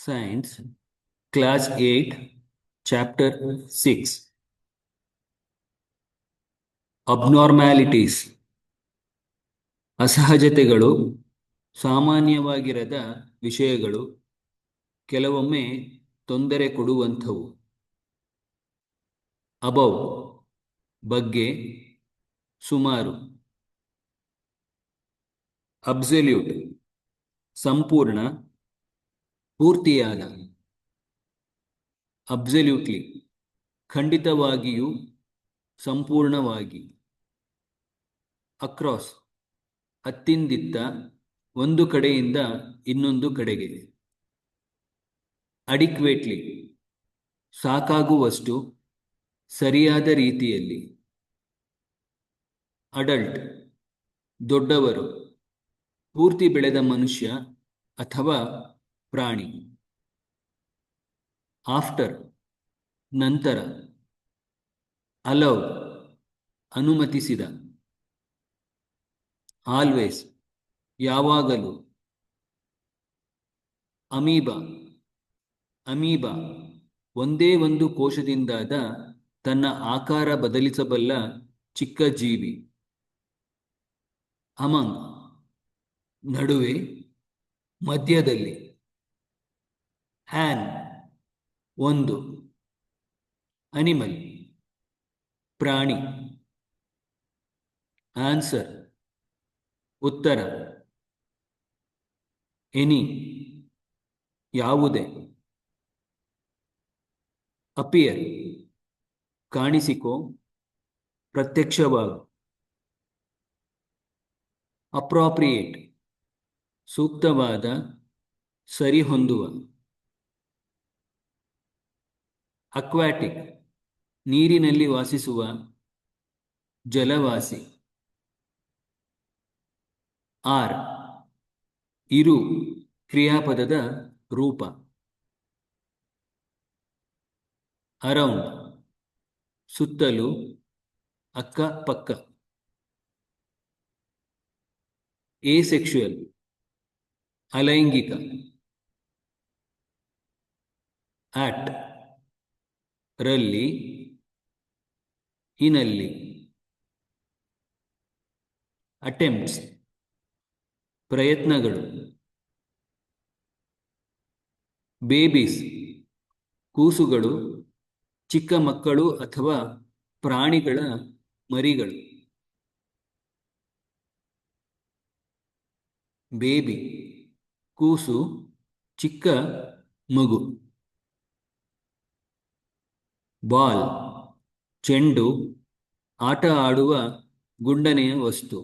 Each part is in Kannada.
Science, Class 8, Chapter 6. ಅಬ್ನಾರ್ಮ್ಯಾಲಿಟೀಸ್. ಅಸಹಜತೆಗಳು, ಸಾಮಾನ್ಯವಾಗಿರದ ವಿಷಯಗಳು, ಕೆಲವೊಮ್ಮೆ ತೊಂದರೆ ಕೊಡುವಂಥವು. ಅಬೌವ್, ಬಗ್ಗೆ, ಸುಮಾರು. ಅಬ್ಸಲ್ಯೂಟ್, ಸಂಪೂರ್ಣ, ಪೂರ್ತಿಯಾದ. ಅಬ್ಸಲ್ಯೂಟ್ಲಿ, ಖಂಡಿತವಾಗಿಯೂ, ಸಂಪೂರ್ಣವಾಗಿ. ಅಕ್ರಾಸ್, ಅತ್ತಿಂದಿತ್ತ, ಒಂದು ಕಡೆಯಿಂದ ಇನ್ನೊಂದು ಕಡೆಗೆ. ಅಡಿಕ್ವೇಟ್ಲಿ, ಸಾಕಾಗುವಷ್ಟು, ಸರಿಯಾದ ರೀತಿಯಲ್ಲಿ. ಅಡಲ್ಟ್, ದೊಡ್ಡವರು, ಪೂರ್ತಿ ಬೆಳೆದ ಮನುಷ್ಯ ಅಥವಾ ಪ್ರಾಣಿ. ಆಫ್ಟರ್, ನಂತರ. ಅಲೌ, ಅನುಮತಿಸಿದ. ಆಲ್ವೇಸ್, ಯಾವಾಗಲೂ. ಅಮೀಬಾ, ಅಮೀಬಾ, ಒಂದೇ ಒಂದು ಕೋಶದಿಂದಾದ ತನ್ನ ಆಕಾರ ಬದಲಿಸಬಲ್ಲ ಚಿಕ್ಕ ಜೀವಿ. ಅಮಂಗ್, ನಡುವೆ, ಮಧ್ಯದಲ್ಲಿ. ಆನ್, ಒಂದು. ಅನಿಮಲ್, ಪ್ರಾಣಿ. ಆನ್ಸರ್, ಉತ್ತರ. ಎನಿ, ಯಾವುದೇ. ಅಪಿಯರ್, ಕಾಣಿಸಿಕೋ, ಪ್ರತ್ಯಕ್ಷವಾಗು. ಅಪ್ರಾಪ್ರಿಯೇಟ್, ಸೂಕ್ತವಾದ, ಸರಿಹೊಂದುವ. ಅಕ್ವಾಟಿಕ್, ನೀರಿನಲ್ಲಿ ವಾಸಿಸುವ, ಜಲವಾಸಿ. ಆರ್, ಇರು, ಕ್ರಿಯಾಪದದ ರೂಪ. ಅರೌಂಡ್, ಸುತ್ತಲೂ, ಅಕ್ಕಪಕ್ಕ. ಏಸೆಕ್ಷುಯಲ್, ಅಲೈಂಗಿಕ. ಆಟ್, ರಲ್ಲಿ, ಇನಲ್ಲಿ. ಅಟೆಂಪ್ಟ್ಸ್, ಪ್ರಯತ್ನಗಳು. ಬೇಬೀಸ್, ಕೂಸುಗಳು, ಚಿಕ್ಕ ಮಕ್ಕಳು ಅಥವಾ ಪ್ರಾಣಿಗಳ ಮರಿಗಳು. ಬೇಬಿ, ಕೂಸು, ಚಿಕ್ಕ ಮಗು. ಬಾಲ್, ಚೆಂಡು, ಆಟ ಆಡುವ ಗುಂಡನೆಯ ವಸ್ತು.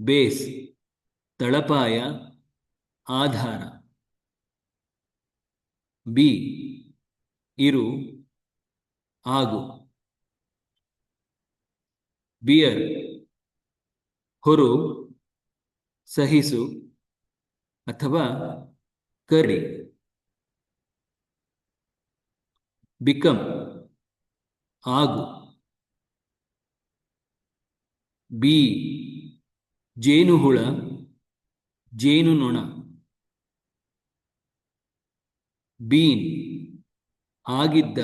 ಬೇಸ್, ತಳಪಾಯ, ಆಧಾರ. ಬಿ, ಇರು, ಆಗು. ಬಿಯರ್, ಹೊರು, ಸಹಿಸು ಅಥವಾ ಕರಿ. ಬಿಕಮ್, ಆಗು. ಬಿ, ಜೇನುಹುಳ, ಜೇನುನೊಣ. ಬೀನ್, ಆಗಿದ್ದ,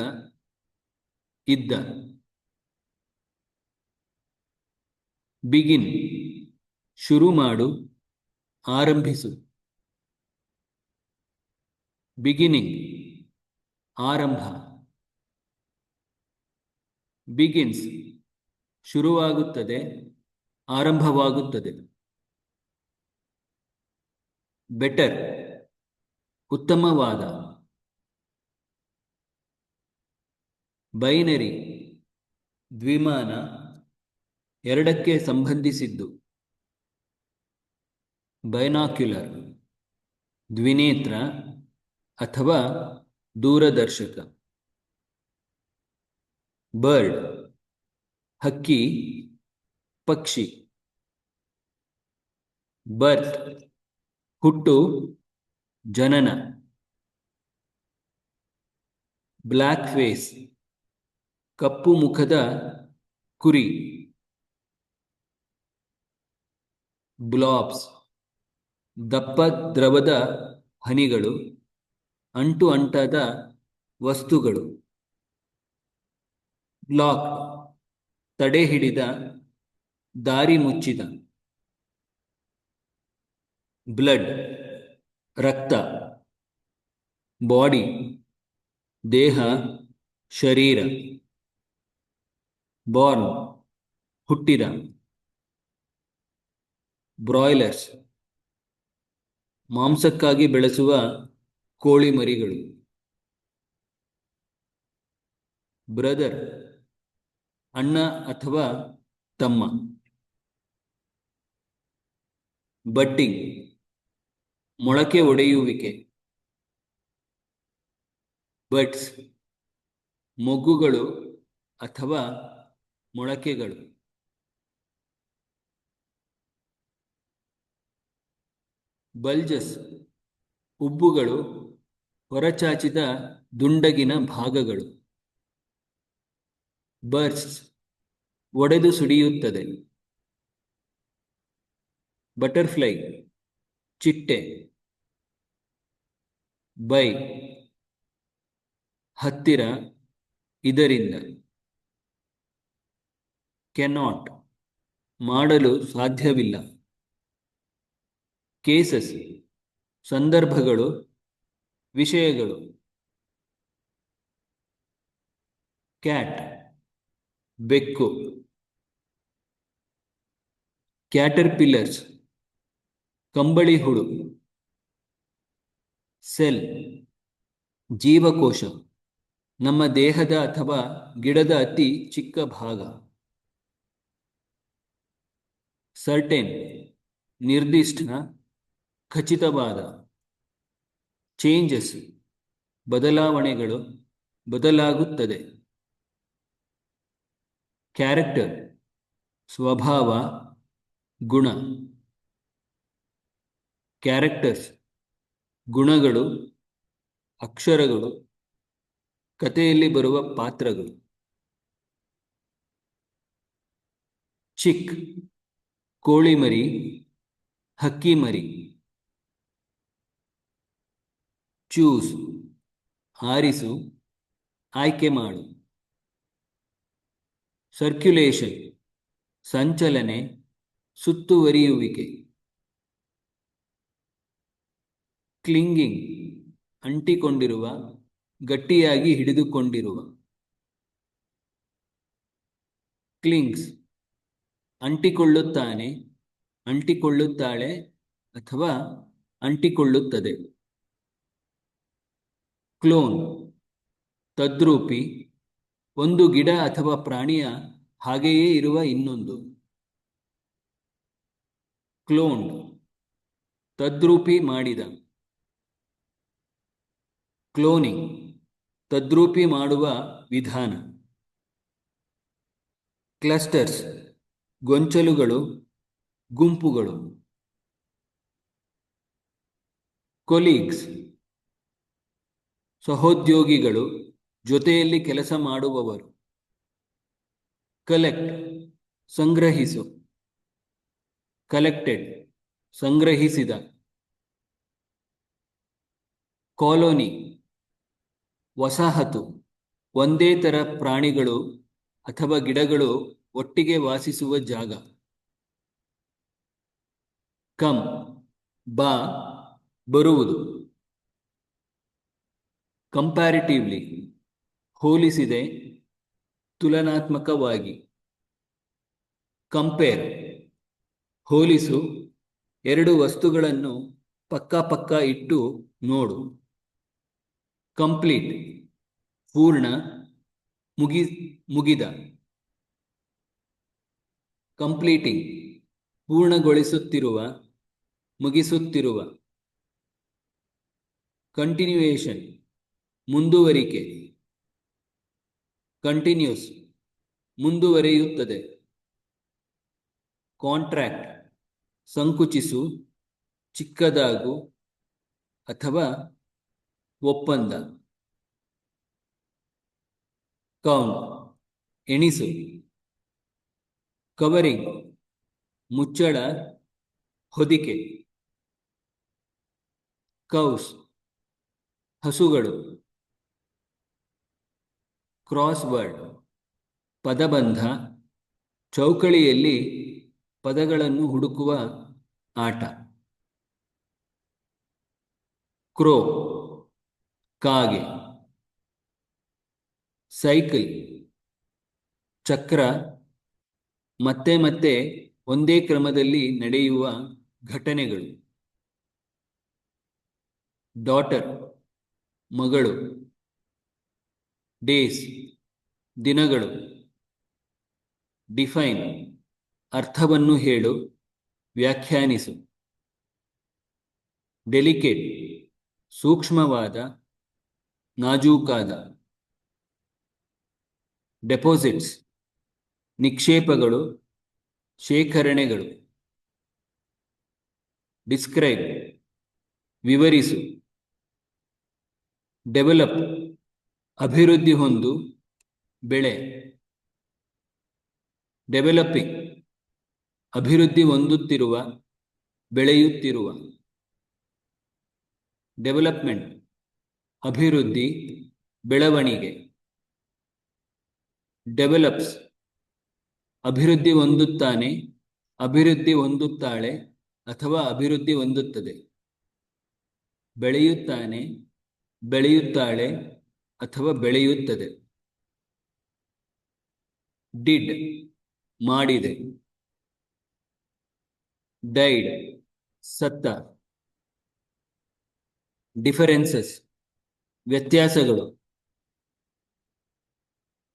ಇದ್ದ. ಬಿಗಿನ್, ಶುರು ಮಾಡು, ಆರಂಭಿಸು. ಬಿಗಿನಿಂಗ್, ಆರಂಭ. ಬಿಗಿನ್ಸ್, ಶುರುವಾಗುತ್ತದೆ, ಆರಂಭವಾಗುತ್ತದೆ. ಬೆಟರ್, ಉತ್ತಮವಾದ. ಬೈನರಿ, ದ್ವಿಮಾನ, ಎರಡಕ್ಕೆ ಸಂಬಂಧಿಸಿದ್ದು. ಬೈನಾಕ್ಯುಲರ್, ದ್ವಿನೇತ್ರ ಅಥವಾ ದೂರದರ್ಶಕ. ಬರ್ಡ್, ಹಕ್ಕಿ, ಪಕ್ಷಿ. ಬರ್ತ್, ಹುಟ್ಟು, ಜನನ. ಬ್ಲ್ಯಾಕ್ ಫೇಸ್, ಕಪ್ಪು ಮುಖದ ಕುರಿ. ಬ್ಲಾಬ್ಸ್, ದಪ್ಪ ದ್ರವದ ಹನಿಗಳು, ಅಂಟು ಅಂಟಾದ ವಸ್ತುಗಳು. ಬ್ಲಾಕ್, ತಡೆ ಹಿಡಿದ, ದಾರಿ ಮುಚ್ಚಿದ. ಬ್ಲಡ್, ರಕ್ತ. ಬಾಡಿ, ದೇಹ, ಶರೀರ. ಬಾರ್ನ್, ಹುಟ್ಟಿದ. ಬ್ರಾಯ್ಲರ್ಸ್, ಮಾಂಸಕ್ಕಾಗಿ ಬೆಳೆಸುವ ಕೋಳಿ ಮರಿಗಳು. ಬ್ರದರ್, ಅಣ್ಣ ಅಥವಾ ತಮ್ಮ. ಬಡ್ಡಿಂಗ್, ಮೊಳಕೆ ಒಡೆಯುವಿಕೆ. ಬಡ್ಸ್, ಮೊಗ್ಗುಗಳು ಅಥವಾ ಮೊಳಕೆಗಳು. ಬಲ್ಜಸ್, ಉಬ್ಬುಗಳು, ಹೊರಚಾಚಿದ ದುಂಡಗಿನ ಭಾಗಗಳು. ಬರ್ಸ್ಟ್, ಒಡೆದು ಸುಡಿಯುತ್ತದೆ. ಬಟರ್ಫ್ಲೈ, ಚಿಟ್ಟೆ. ಬೈ, ಹತ್ತಿರ, ಇದರಿಂದ. ಕೆನಾಟ್, ಮಾಡಲು ಸಾಧ್ಯವಿಲ್ಲ. ಕೇಸಸ್, ಸಂದರ್ಭಗಳು, ವಿಷಯಗಳು. ಕ್ಯಾಟ್, ಬೆಕ್ಕು. ಕ್ಯಾಟರ್ಪಿಲ್ಲರ್ಸ್, ಕಂಬಳಿ ಹುಳು. ಸೆಲ್, ಜೀವಕೋಶ, ನಮ್ಮ ದೇಹದ ಅಥವಾ ಗಿಡದ ಅತಿ ಚಿಕ್ಕ ಭಾಗ. ಸರ್ಟೆನ್, ನಿರ್ದಿಷ್ಟ, ಖಚಿತವಾದ. ಚೇಂಜಸ್, ಬದಲಾವಣೆಗಳು, ಬದಲಾಗುತ್ತದೆ. ಕ್ಯಾರೆಕ್ಟರ್, ಸ್ವಭಾವ, ಗುಣ. ಕ್ಯಾರೆಕ್ಟರ್ಸ್, ಗುಣಗಳು, ಅಕ್ಷರಗಳು, ಕಥೆಯಲ್ಲಿ ಬರುವ ಪಾತ್ರಗಳು. ಚಿಕ್, ಕೋಳಿ ಮರಿ, ಹಕ್ಕಿ ಮರಿ. ಚೂಸ್, ಆರಿಸು, ಆಯ್ಕೆ ಮಾಡು. ಸರ್ಕ್ಯುಲೇಷನ್, ಸಂಚಲನೆ, ಸುತ್ತುವರಿಯುವಿಕೆ. ಕ್ಲಿಂಗಿಂಗ್, ಅಂಟಿಕೊಂಡಿರುವ, ಗಟ್ಟಿಯಾಗಿ ಹಿಡಿದುಕೊಂಡಿರುವ. ಕ್ಲಿಂಗ್ಸ್, ಅಂಟಿಕೊಳ್ಳುತ್ತಾನೆ, ಅಂಟಿಕೊಳ್ಳುತ್ತಾಳೆ ಅಥವಾ ಅಂಟಿಕೊಳ್ಳುತ್ತದೆ. ಕ್ಲೋನ್, ತದ್ರೂಪಿ, ಒಂದು ಗಿಡ ಅಥವಾ ಪ್ರಾಣಿಯ ಹಾಗೆಯೇ ಇರುವ ಇನ್ನೊಂದು. ಕ್ಲೋನ್ಡ್, ತದ್ರೂಪಿ ಮಾಡಿದ. ಕ್ಲೋನಿಂಗ್, ತದ್ರೂಪಿ ಮಾಡುವ ವಿಧಾನ. ಕ್ಲಸ್ಟರ್ಸ್, ಗೊಂಚಲುಗಳು, ಗುಂಪುಗಳು. ಕೊಲೀಗ್ಸ್, ಸಹೋದ್ಯೋಗಿಗಳು, ಜೊತೆಯಲ್ಲಿ ಕೆಲಸ ಮಾಡುವವರು. ಕಲೆಕ್ಟ್, ಸಂಗ್ರಹಿಸು. ಕಲೆಕ್ಟೆಡ್, ಸಂಗ್ರಹಿಸಿದ. ಕಾಲೋನಿ, ವಸಾಹತು, ಒಂದೇ ಥರ ಪ್ರಾಣಿಗಳು ಅಥವಾ ಗಿಡಗಳು ಒಟ್ಟಿಗೆ ವಾಸಿಸುವ ಜಾಗ. ಕಮ್, ಬಾ, ಬರುವುದು. ಕಂಪ್ಯಾರಿಟಿವ್ಲಿ, ಹೋಲಿಸಿದೆ, ತುಲನಾತ್ಮಕವಾಗಿ. ಕಂಪೇರ್, ಹೋಲಿಸು, ಎರಡು ವಸ್ತುಗಳನ್ನು ಪಕ್ಕ ಪಕ್ಕ ಇಟ್ಟು ನೋಡು. ಕಂಪ್ಲೀಟ್, ಪೂರ್ಣ, ಮುಗಿದ. ಕಂಪ್ಲೀಟಿಂಗ್, ಪೂರ್ಣಗೊಳಿಸುತ್ತಿರುವ, ಮುಗಿಸುತ್ತಿರುವ. ಕಂಟಿನ್ಯೂಯೇಷನ್, ಮುಂದುವರಿಕೆ. ಕಂಟಿನ್ಯೂಸ್, ಮುಂದುವರಿಯುತ್ತದೆ. ಕಾಂಟ್ರಾಕ್ಟ್, ಸಂಕುಚಿಸು, ಚಿಕ್ಕದಾಗು ಅಥವಾ ಒಪ್ಪಂದ. ಕೌಂಟ್, ಎಣಿಸು. ಕವರಿಂಗ್, ಮುಚ್ಚಳ, ಹೊದಿಕೆ. ಕೌಸ್ ಹಸುಗಳು. ಕ್ರಾಸ್ವರ್ಡ್ ಪದಬಂಧ, ಚೌಕಳಿಯಲ್ಲಿ ಪದಗಳನ್ನು ಹುಡುಕುವ ಆಟ. ಕ್ರೋ ಕಾಗೆ. ಸೈಕಲ್ ಚಕ್ರ, ಮತ್ತೆ ಮತ್ತೆ ಒಂದೇ ಕ್ರಮದಲ್ಲಿ ನಡೆಯುವ ಘಟನೆಗಳು. ಡಾಟರ್ ಮಗಳು. ಡೇಸ್ ದಿನಗಳು. ಡಿಫೈನ್ ಅರ್ಥವನ್ನು ಹೇಳು, ವ್ಯಾಖ್ಯಾನಿಸು. ಡೆಲಿಕೇಟ್ ಸೂಕ್ಷ್ಮವಾದ, ನಾಜೂಕಾದ. ಡೆಪಾಸಿಟ್ಸ್ ನಿಕ್ಷೇಪಗಳು, ಶೇಖರಣೆಗಳು. ಡಿಸ್ಕ್ರೈಬ್ ವಿವರಿಸು. ಡೆವಲಪ್ ಅಭಿವೃದ್ಧಿ ಹೊಂದು, ಬೆಳೆ. ಡೆವಲಪಿಂಗ್ ಅಭಿವೃದ್ಧಿ ಹೊಂದುತ್ತಿರುವ, ಬೆಳೆಯುತ್ತಿರುವ. ಡೆವಲಪ್ಮೆಂಟ್ ಅಭಿವೃದ್ಧಿ, ಬೆಳವಣಿಗೆ. ಡೆವಲಪ್ಸ್ ಅಭಿವೃದ್ಧಿ ಹೊಂದುತ್ತಾನೆ, ಅಭಿವೃದ್ಧಿ ಹೊಂದುತ್ತಾಳೆ ಅಥವಾ ಅಭಿವೃದ್ಧಿ ಹೊಂದುತ್ತದೆ. ಬೆಳೆಯುತ್ತಾನೆ, ಬೆಳೆಯುತ್ತಾಳೆ ಅಥವಾ ಬೆಳೆಯುತ್ತದೆ. ಡಿಡ್ ಮಾಡಿದೆ. ಡೈಡ್ ಸತ್ತ. ಡಿಫರೆನ್ಸಸ್ ವ್ಯತ್ಯಾಸಗಳು.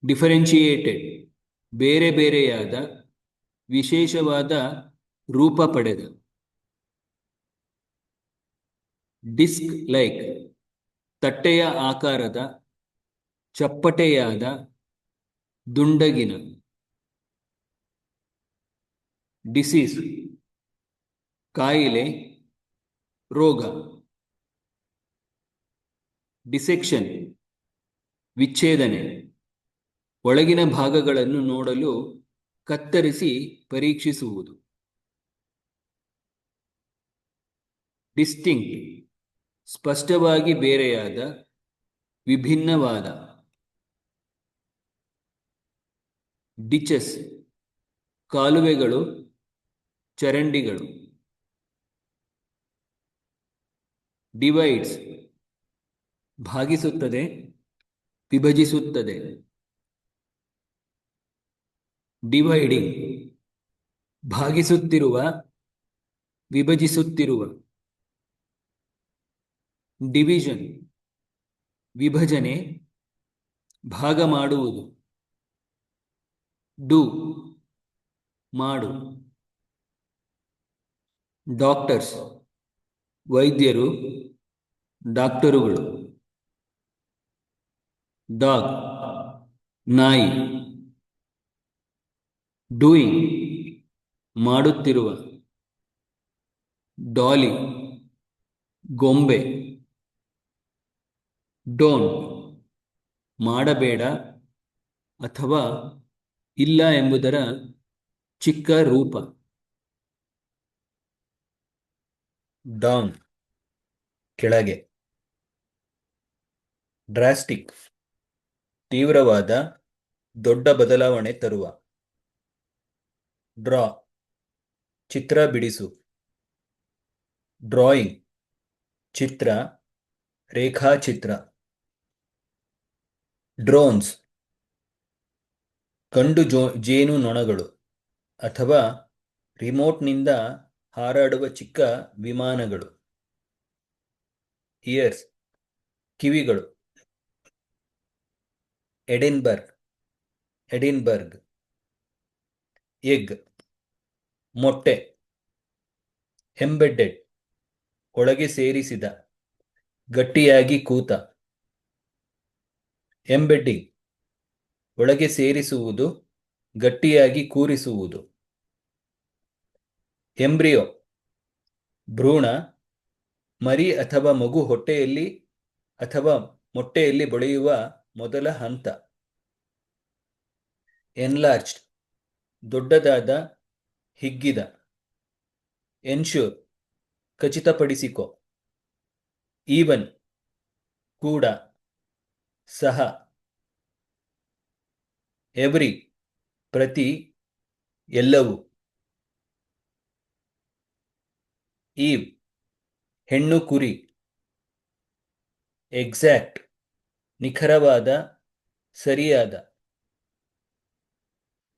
ಡಿಫರೆನ್ಶಿಯೇಟೆಡ್ ಬೇರೆ ಬೇರೆಯಾದ, ವಿಶೇಷವಾದ ರೂಪ ಪಡೆದ. ಡಿಸ್ಕ್ ಲೈಕ್ ತಟ್ಟೆಯ ಆಕಾರದ, ಚಪ್ಪಟೆಯಾದ, ದುಂಡಗಿನ. ಡಿಸೀಸ್ ಕಾಯಿಲೆ, ರೋಗ. ಡಿಸೆಕ್ಷನ್ ವಿಚ್ಛೇದನೆ, ಒಳಗಿನ ಭಾಗಗಳನ್ನು ನೋಡಲು ಕತ್ತರಿಸಿ ಪರೀಕ್ಷಿಸುವುದು. ಡಿಸ್ಟಿಂಕ್ಟ್ ಸ್ಪಷ್ಟವಾಗಿ ಬೇರೆಯಾದ, ವಿಭಿನ್ನವಾದ. ಡಿಚಸ್ ಕಾಲುವೆಗಳು, ಚರಂಡಿಗಳು. ಡಿವೈಡ್ಸ್ ಭಾಗಿಸುತ್ತದೆ, ವಿಭಜಿಸುತ್ತದೆ. ಡಿವೈಡಿಂಗ್ ಭಾಗಿಸುತ್ತಿರುವ, ವಿಭಜಿಸುತ್ತಿರುವ. ಡಿವಿಷನ್ ವಿಭಜನೆ, ಭಾಗ ಮಾಡುವುದು. ಡು ಮಾಡು. ಡಾಕ್ಟರ್ಸ್ ವೈದ್ಯರು, ಡಾಕ್ಟರುಗಳು. ಡಾಗ್ ನಾಯಿ. ಡೂಯಿಂಗ್ ಮಾಡುತ್ತಿರುವ. ಡಾಲಿ ಗೊಂಬೆ. ಡೋಂಟ್ ಮಾಡಬೇಡ ಅಥವಾ ಇಲ್ಲ ಎಂಬುದರ ಚಿಕ್ಕ ರೂಪ. ಡೌನ್ ಕೆಳಗೆ. ಡ್ರಾಸ್ಟಿಕ್ ತೀವ್ರವಾದ, ದೊಡ್ಡ ಬದಲಾವಣೆ ತರುವ. ಡ್ರಾ ಚಿತ್ರ ಬಿಡಿಸು. ಡ್ರಾಯಿಂಗ್ ಚಿತ್ರ, ರೇಖಾಚಿತ್ರ. ಡ್ರೋನ್ಸ್ ಗಂಡು ಜೇನು ನೊಣಗಳು ಅಥವಾ ರಿಮೋಟ್ನಿಂದ ಹಾರಾಡುವ ಚಿಕ್ಕ ವಿಮಾನಗಳು. ಇಯರ್ಸ್ ಕಿವಿಗಳು. ಎಡಿನ್ಬರ್ಗ್ ಎಗ್ ಮೊಟ್ಟೆ. ಎಂಬೆಡೆಡ್ ಒಳಗೆ ಸೇರಿಸಿದ, ಗಟ್ಟಿಯಾಗಿ ಕೂತ. ಎಂಬೆಡ್ಡಿಂಗ್ ಒಳಗೆ ಸೇರಿಸುವುದು, ಗಟ್ಟಿಯಾಗಿ ಕೂರಿಸುವುದು. ಎಂಬ್ರಿಯೋ ಭ್ರೂಣ, ಮರಿ ಅಥವಾ ಮಗು ಹೊಟ್ಟೆಯಲ್ಲಿ ಅಥವಾ ಮೊಟ್ಟೆಯಲ್ಲಿ ಬೆಳೆಯುವ ಮೊದಲ ಹಂತ. ಎನ್ಲಾರ್ಜ್ಡ್ ದೊಡ್ಡದಾದ, ಹಿಗ್ಗಿದ. ಎನ್ಶೂರ್ ಖಚಿತಪಡಿಸಿಕೊ. ಈವನ್ ಕೂಡ, ಸಹ, ಎವ್ರಿ ಪ್ರತಿ, ಎಲ್ಲವೂ. ಈವ್ ಹೆಣ್ಣು ಕುರಿ. ಎಕ್ಸಾಕ್ಟ್ ನಿಖರವಾದ, ಸರಿಯಾದ.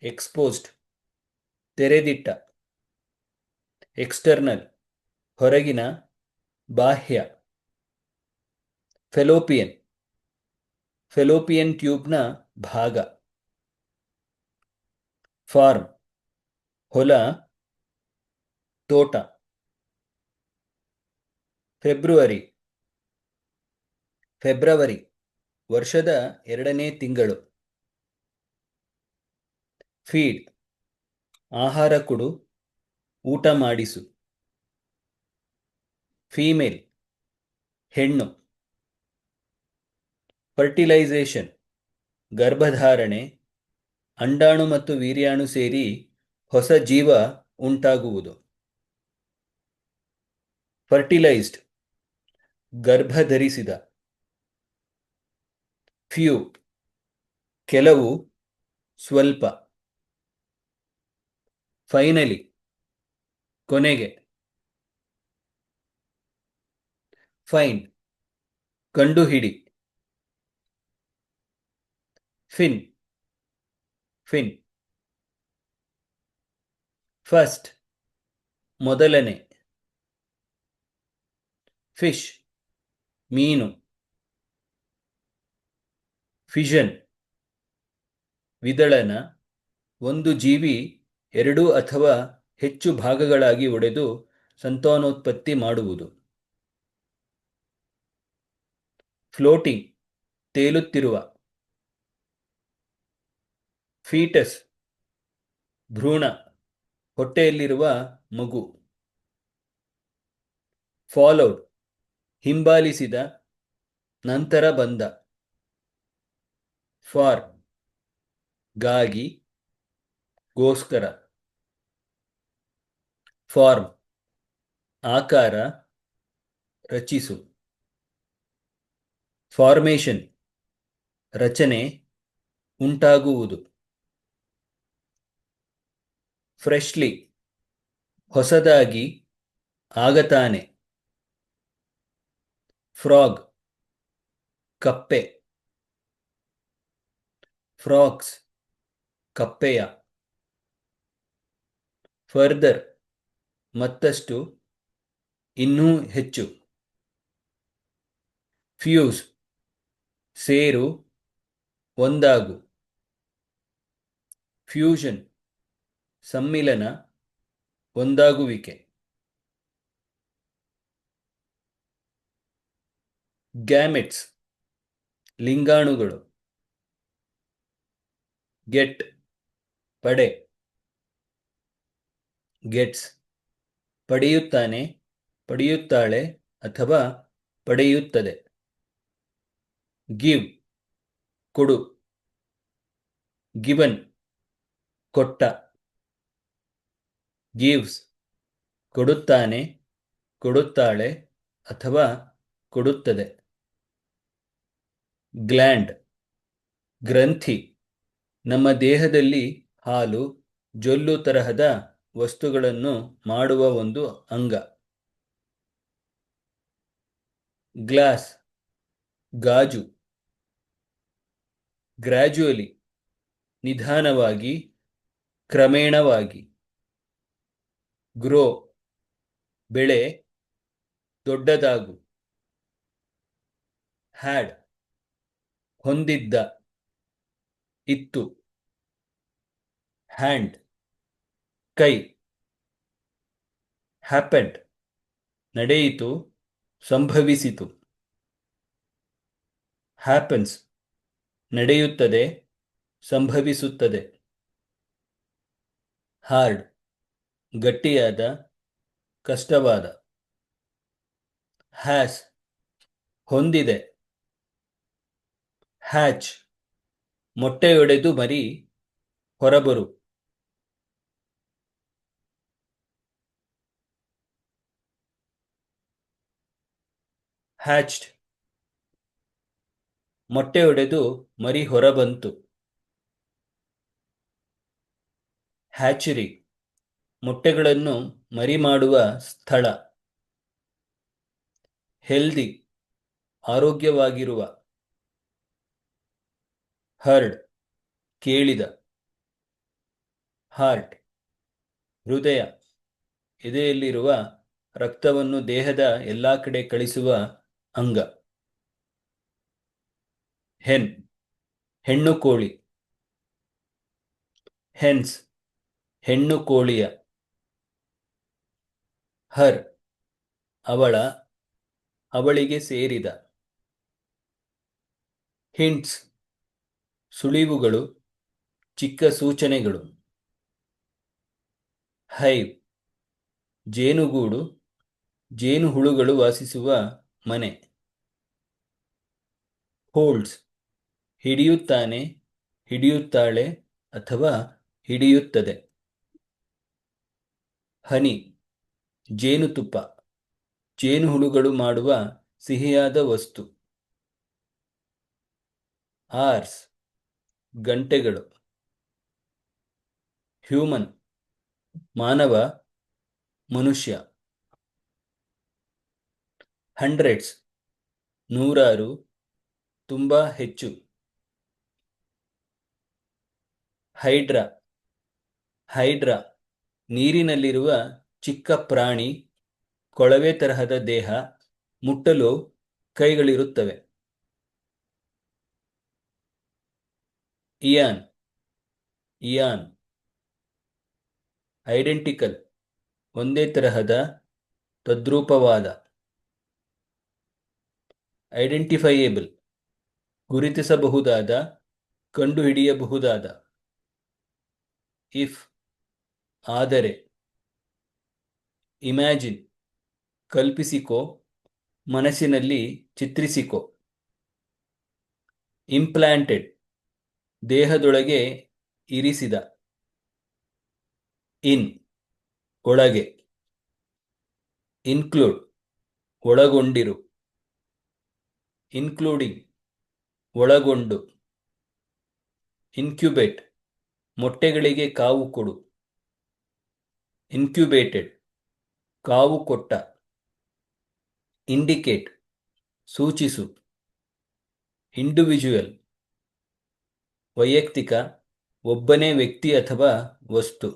ಎಕ್ಸ್ಪೋಸ್ಡ್ ತೆರೆದಿಟ್ಟ. ಎಕ್ಸ್ಟರ್ನಲ್ ಹೊರಗಿನ, ಬಾಹ್ಯ. ಫೆಲೋಪಿಯನ್ ಫೆಲೋಪಿಯನ್ ಟ್ಯೂಬ್ನ ಭಾಗ. ಫಾರ್ಮ್ ಹೊಲ, ತೋಟ. ಫೆಬ್ರುವರಿ ಫೆಬ್ರವರಿ ವರ್ಷದ 2ನೇ ತಿಂಗಳು. ಫೀಡ್ ಆಹಾರ ಕೊಡು, ಊಟ ಮಾಡಿಸು. ಫೀಮೇಲ್ ಹೆಣ್ಣು. ಫರ್ಟಿಲೈಸೇಷನ್ ಗರ್ಭಧಾರಣೆ, ಅಂಡಾಣು ಮತ್ತು ವೀರ್ಯಾಣು ಸೇರಿ ಹೊಸ ಜೀವ ಉಂಟಾಗುವುದು. ಫರ್ಟಿಲೈಸ್ಡ್ ಗರ್ಭಧರಿಸಿದ. ಫ್ಯೂ ಕೆಲವು, ಸ್ವಲ್ಪ. ಫೈನಲಿ ಕೊನೆಗೆ. ಫೈಂಡ್ ಕಂಡುಹಿಡಿ. Fin fin. ಫಸ್ಟ್ ಮೊದಲನೆ. ಫಿಶ್ ಮೀನು. ಫಿಷನ್ ವಿದಳನ, ಒಂದು ಜೀವಿ 2 ಅಥವಾ ಹೆಚ್ಚು ಭಾಗಗಳಾಗಿ ಒಡೆದು ಸಂತಾನೋತ್ಪತ್ತಿ ಮಾಡುವುದು. ಫ್ಲೋಟಿಂಗ್ ತೇಲುತ್ತಿರುವ. ಫೀಟಸ್ ಭ್ರೂಣ, ಹೊಟ್ಟೆಯಲ್ಲಿರುವ ಮಗು. ಫಾಲೋಡ್ ಹಿಂಬಾಲಿಸಿದ, ನಂತರ ಬಂದ. ಫಾರ್ ಗಾಗಿ, ಗೋಸ್ಕರ. ಫಾರ್ಮ್ ಆಕಾರ, ರಚಿಸು. ಫಾರ್ಮೇಷನ್ ರಚನೆ, ಉಂಟಾಗುವುದು. ಫ್ರೆಶ್ಲಿ ಹೊಸದಾಗಿ, ಆಗತಾನೆ. ಫ್ರಾಗ್ ಕಪ್ಪೆ. ಫ್ರಾಗ್ಸ್ ಕಪ್ಪೆಯ. ಫರ್ದರ್ ಮತ್ತಷ್ಟು, ಇನ್ನೂ ಹೆಚ್ಚು. ಫ್ಯೂಸ್ ಸೇರು, ಒಂದಾಗು. ಫ್ಯೂಷನ್ ಸಮ್ಮಿಲನ, ಒಂದಾಗುವಿಕೆ. ಗ್ಯಾಮೆಟ್ಸ್ ಲಿಂಗಾಣುಗಳು. ಗೆಟ್ ಪಡೆ. ಗೆಟ್ಸ್ ಪಡೆಯುತ್ತಾನೆ, ಪಡೆಯುತ್ತಾಳೆ ಅಥವಾ ಪಡೆಯುತ್ತದೆ. ಗಿವ್ ಕೊಡು. ಗಿವನ್ ಕೊಟ್ಟ. ಗಿವ್ಸ್ ಕೊಡುತ್ತಾನೆ, ಕೊಡುತ್ತಾಳೆ ಅಥವಾ ಕೊಡುತ್ತದೆ. ಗ್ಲ್ಯಾಂಡ್ ಗ್ರಂಥಿ, ನಮ್ಮ ದೇಹದಲ್ಲಿ ಹಾಲು, ಜೊಲ್ಲು ತರಹದ ವಸ್ತುಗಳನ್ನು ಮಾಡುವ ಒಂದು ಅಂಗ. ಗ್ಲಾಸ್ ಗಾಜು. ಗ್ರ್ಯಾಜುಯಲಿ ನಿಧಾನವಾಗಿ, ಕ್ರಮೇಣವಾಗಿ. ಗ್ರೋ ಬೆಳೆ, ದೊಡ್ಡದಾಗು. ಹ್ಯಾಡ್ ಹೊಂದಿದ್ದ, ಇತ್ತು. ಹ್ಯಾಂಡ್ ಕೈ. ಹ್ಯಾಪೆಂಡ್ ನಡೆಯಿತು, ಸಂಭವಿಸಿತು. ಹ್ಯಾಪನ್ಸ್ ನಡೆಯುತ್ತದೆ, ಸಂಭವಿಸುತ್ತದೆ. ಹಾರ್ಡ್ ಗಟ್ಟಿಯಾದ, ಕಷ್ಟವಾದ. ಹ್ಯಾಸ್ ಹೊಂದಿದೆ. ಹ್ಯಾಚ್ ಮೊಟ್ಟೆಯೊಡೆದು ಮರಿ ಹೊರಬರು. ಹ್ಯಾಚ್ಡ್, ಮೊಟ್ಟೆ ಒಡೆದು ಮರಿ ಹೊರಬಂತು. ಹ್ಯಾಚರಿ, ಮೊಟ್ಟೆಗಳನ್ನು ಮರಿ ಮಾಡುವ ಸ್ಥಳ. ಹೆಲ್ದಿ, ಆರೋಗ್ಯವಾಗಿರುವ. ಹರ್ಡ್, ಕೇಳಿದ. ಹಾರ್ಟ್, ಹೃದಯ, ಎದೆಯಲ್ಲಿರುವ ರಕ್ತವನ್ನು ದೇಹದ ಎಲ್ಲಾ ಕಡೆ ಕಳಿಸುವ ಅಂಗ. ಹೆನ್, ಹೆಣ್ಣು ಕೋಳಿ. ಹೆನ್ಸ್, ಹೆಣ್ಣು ಕೋಳಿಯ. ಹರ್, ಅವಳ, ಅವಳಿಗೆ ಸೇರಿದ. ಹಿಂಟ್ಸ್, ಸುಳಿವುಗಳು, ಚಿಕ್ಕ ಸೂಚನೆಗಳು. ಹೈವ್, ಜೇನುಗೂಡು, ಜೇನುಹುಳುಗಳು ವಾಸಿಸುವ ಮನೆ. ಹೋಲ್ಡ್ಸ್, ಹಿಡಿಯುತ್ತಾನೆ, ಹಿಡಿಯುತ್ತಾಳೆ ಅಥವಾ ಹಿಡಿಯುತ್ತದೆ. ಹನಿ, ಜೇನುತುಪ್ಪ, ಜೇನುಹುಳುಗಳು ಮಾಡುವ ಸಿಹಿಯಾದ ವಸ್ತು. ಆರ್ಸ್, ಗಂಟೆಗಳು. ಹ್ಯೂಮನ್, ಮಾನವ, ಮನುಷ್ಯ. ಹಂಡ್ರೆಡ್ಸ್, ನೂರಾರು, ತುಂಬಾ ಹೆಚ್ಚು. ಹೈಡ್ರಾ, ಹೈಡ್ರಾ, ನೀರಿನಲ್ಲಿರುವ ಚಿಕ್ಕ ಪ್ರಾಣಿ, ಕೊಳವೆ ತರಹದ ದೇಹ, ಮುಟ್ಟಲು ಕೈಗಳಿರುತ್ತವೆ. ಇಯಾನ್, ಇಯಾನ್, ಐಡೆಂಟಿಕಲ್, ಒಂದೇ ತರಹದ, ತದ್ರೂಪವಾದ. ಐಡೆಂಟಿಫೈಯೇಬಲ್, ಗುರುತಿಸಬಹುದಾದ, ಕಂಡುಹಿಡಿಯಬಹುದಾದ. ಇಫ್, ಆದರೆ. ಇಮ್ಯಾಜಿನ್, ಕಲ್ಪಿಸಿಕೋ, ಮನಸ್ಸಿನಲ್ಲಿ ಚಿತ್ರಿಸಿಕೋ. ಇಂಪ್ಲಾಂಟೆಡ್, ದೇಹದೊಳಗೆ ಇರಿಸಿದ. ಇನ್, ಒಳಗೆ. ಇನ್ಕ್ಲೂಡ್, ಒಳಗೊಂಡಿರು. ಇನ್ಕ್ಲೂಡಿಂಗ್, ಒಳಗೊಂಡು. ಇನ್ಕ್ಯುಬೇಟ್, ಮೊಟ್ಟೆಗಳಿಗೆ ಕಾವು ಕೊಡು. ಇನ್ಕ್ಯುಬೇಟೆಡ್, ಕಾವು ಕೊಟ್ಟ. ಇಂಡಿಕೇಟ್, ಸೂಚಿಸು. ಇಂಡಿವಿಜುವಲ್, ವೈಯಕ್ತಿಕ, ಒಬ್ಬನೇ ವ್ಯಕ್ತಿ ಅಥವಾ ವಸ್ತು.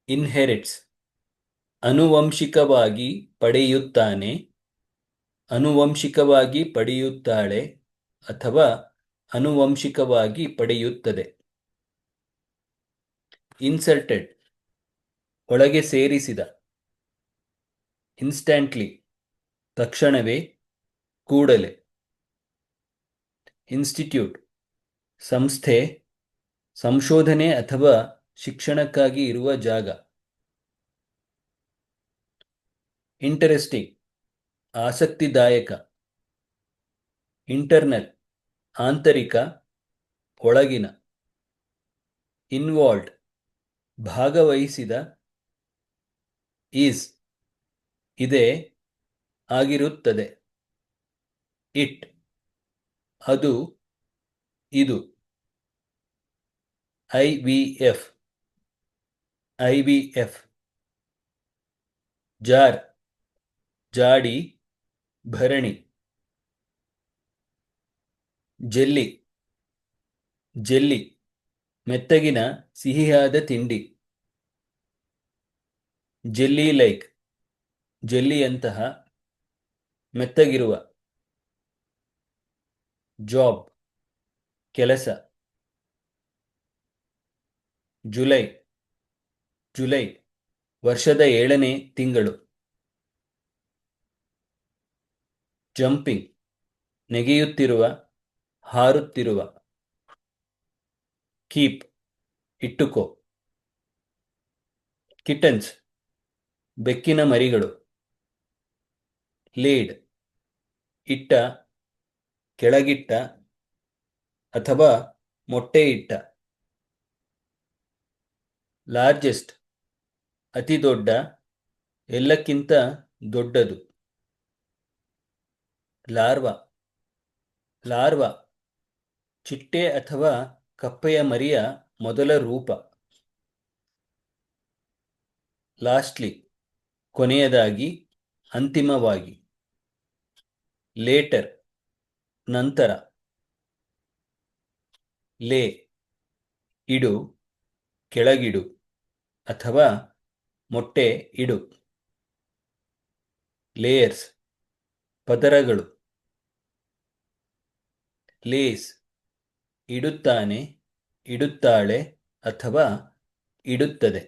ಇನ್ಹೆರಿಟ್ಸ್, ಆನುವಂಶಿಕವಾಗಿ ಪಡೆಯುತ್ತಾನೆ, ಆನುವಂಶಿಕವಾಗಿ ಪಡೆಯುತ್ತಾಳೆ ಅಥವಾ ಆನುವಂಶಿಕವಾಗಿ ಪಡೆಯುತ್ತದೆ. ಇನ್ಸರ್ಟೆಡ್, ಒಳಗೆ ಸೇರಿಸಿದ. ಇನ್ಸ್ಟ್ಯಾಂಟ್ಲಿ, ತಕ್ಷಣವೇ, ಕೂಡಲೇ. ಇನ್ಸ್ಟಿಟ್ಯೂಟ್, ಸಂಸ್ಥೆ, ಸಂಶೋಧನೆ ಅಥವಾ ಶಿಕ್ಷಣಕ್ಕಾಗಿ ಇರುವ ಜಾಗ. ಇಂಟರೆಸ್ಟಿಂಗ್, ಆಸಕ್ತಿದಾಯಕ. ಇಂಟರ್ನಲ್, ಆಂತರಿಕ, ಒಳಗಿನ. ಇನ್ವಾಲ್ವ್ಡ್, ಭಾಗವಹಿಸಿದ. ಈಸ್, ಇದೆ, ಆಗಿರುತ್ತದೆ. ಇಟ್, ಅದು, ಇದು. IVF, IVF. ಜಾರ್, ಜಾಡಿ, ಭರಣಿ. ಜೆಲ್ಲಿ, ಜೆಲ್ಲಿ, ಮೆತ್ತಗಿನ ಸಿಹಿಯಾದ ತಿಂಡಿ. ಜೆಲ್ಲಿ ಲೈಕ್, ಜೆಲ್ಲಿಯಂತಹ, ಮೆತ್ತಗಿರುವ. ಜಾಬ್, ಕೆಲಸ. ಜುಲೈ, ಜುಲೈ, ವರ್ಷದ 7ನೇ ತಿಂಗಳು. ಜಂಪಿಂಗ್, ನೆಗೆಯುತ್ತಿರುವ, ಹಾರುತ್ತಿರುವ. ಕೀಪ್, ಇಟ್ಟುಕೋ. ಕಿಟನ್ಸ್, ಬೆಕ್ಕಿನ ಮರಿಗಳು. ಲೇಡ್, ಇಟ್ಟ, ಕೆಳಗಿಟ್ಟ ಅಥವಾ ಮೊಟ್ಟೆ ಇಟ್ಟ. ಲಾರ್ಜೆಸ್ಟ್, ಅತಿ ದೊಡ್ಡ, ಎಲ್ಲಕ್ಕಿಂತ ದೊಡ್ಡದು. ಲಾರ್ವಾ. ಲಾರ್ವಾ ಚಿಟ್ಟೆ ಅಥವಾ ಕಪ್ಪೆಯ ಮರಿಯ ಮೊದಲ ರೂಪ. ಲಾಸ್ಟ್ಲಿ ಕೊನೆಯದಾಗಿ, ಅಂತಿಮವಾಗಿ. ಲೇಟರ್ ನಂತರ. ಲೇ ಇಡು, ಕೆಳಗಿಡು ಅಥವಾ ಮೊಟ್ಟೆ ಇಡು. ಲೇಯರ್ಸ್ ಪದರಗಳು. ಲೇಸ್ ಇಡುತ್ತಾನೆ, ಇಡುತ್ತಾಳೆ ಅಥವಾ ಇಡುತ್ತದೆ.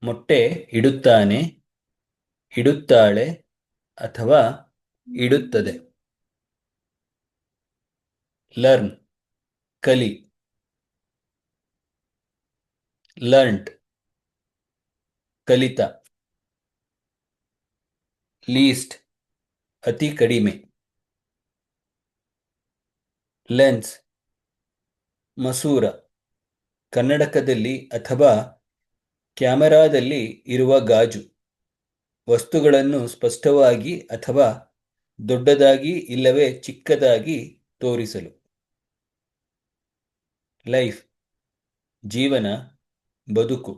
ಮೊಟ್ಟೆ ಇಡುತ್ತಾನೆ, ಇಡುತ್ತಾಳೆ ಅಥವಾ ಇಡುತ್ತದೆ. ಲರ್ನ್ ಕಲಿ. ಲರ್ನ್ಡ್ ಕಲಿತ. ಲೀಸ್ಟ್ ಅತಿ ಕಡಿಮೆ. ಲೆನ್ಸ್ ಮಸೂರ, ಕನ್ನಡಕದಲ್ಲಿ ಅಥವಾ ಕ್ಯಾಮೆರಾದಲ್ಲಿ ಇರುವ ಗಾಜು. ವಸ್ತುಗಳನ್ನು ಸ್ಪಷ್ಟವಾಗಿ ಅಥವಾ ದೊಡ್ಡದಾಗಿ ಇಲ್ಲವೇ ಚಿಕ್ಕದಾಗಿ ತೋರಿಸಲು. ಲೈಫ್ ಜೀವನ, ಬದುಕು.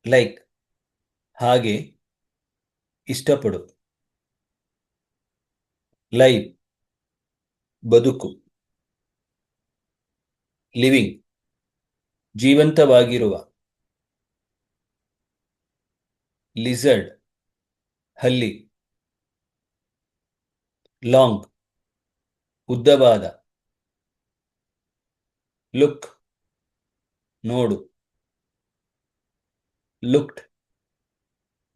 ಲೈಕ್ ಹಾಗೆ, ಇಷ್ಟಪಡು. ಲೈವ್ ಬದುಕು. ಲಿವಿಂಗ್ ಜೀವಂತವಾಗಿರುವ. ಲಿಸರ್ಡ್ ಹಲ್ಲಿ. ಲಾಂಗ್ ಉದ್ದವಾದ. ಲುಕ್ ನೋಡು. ಲುಕ್ಡ್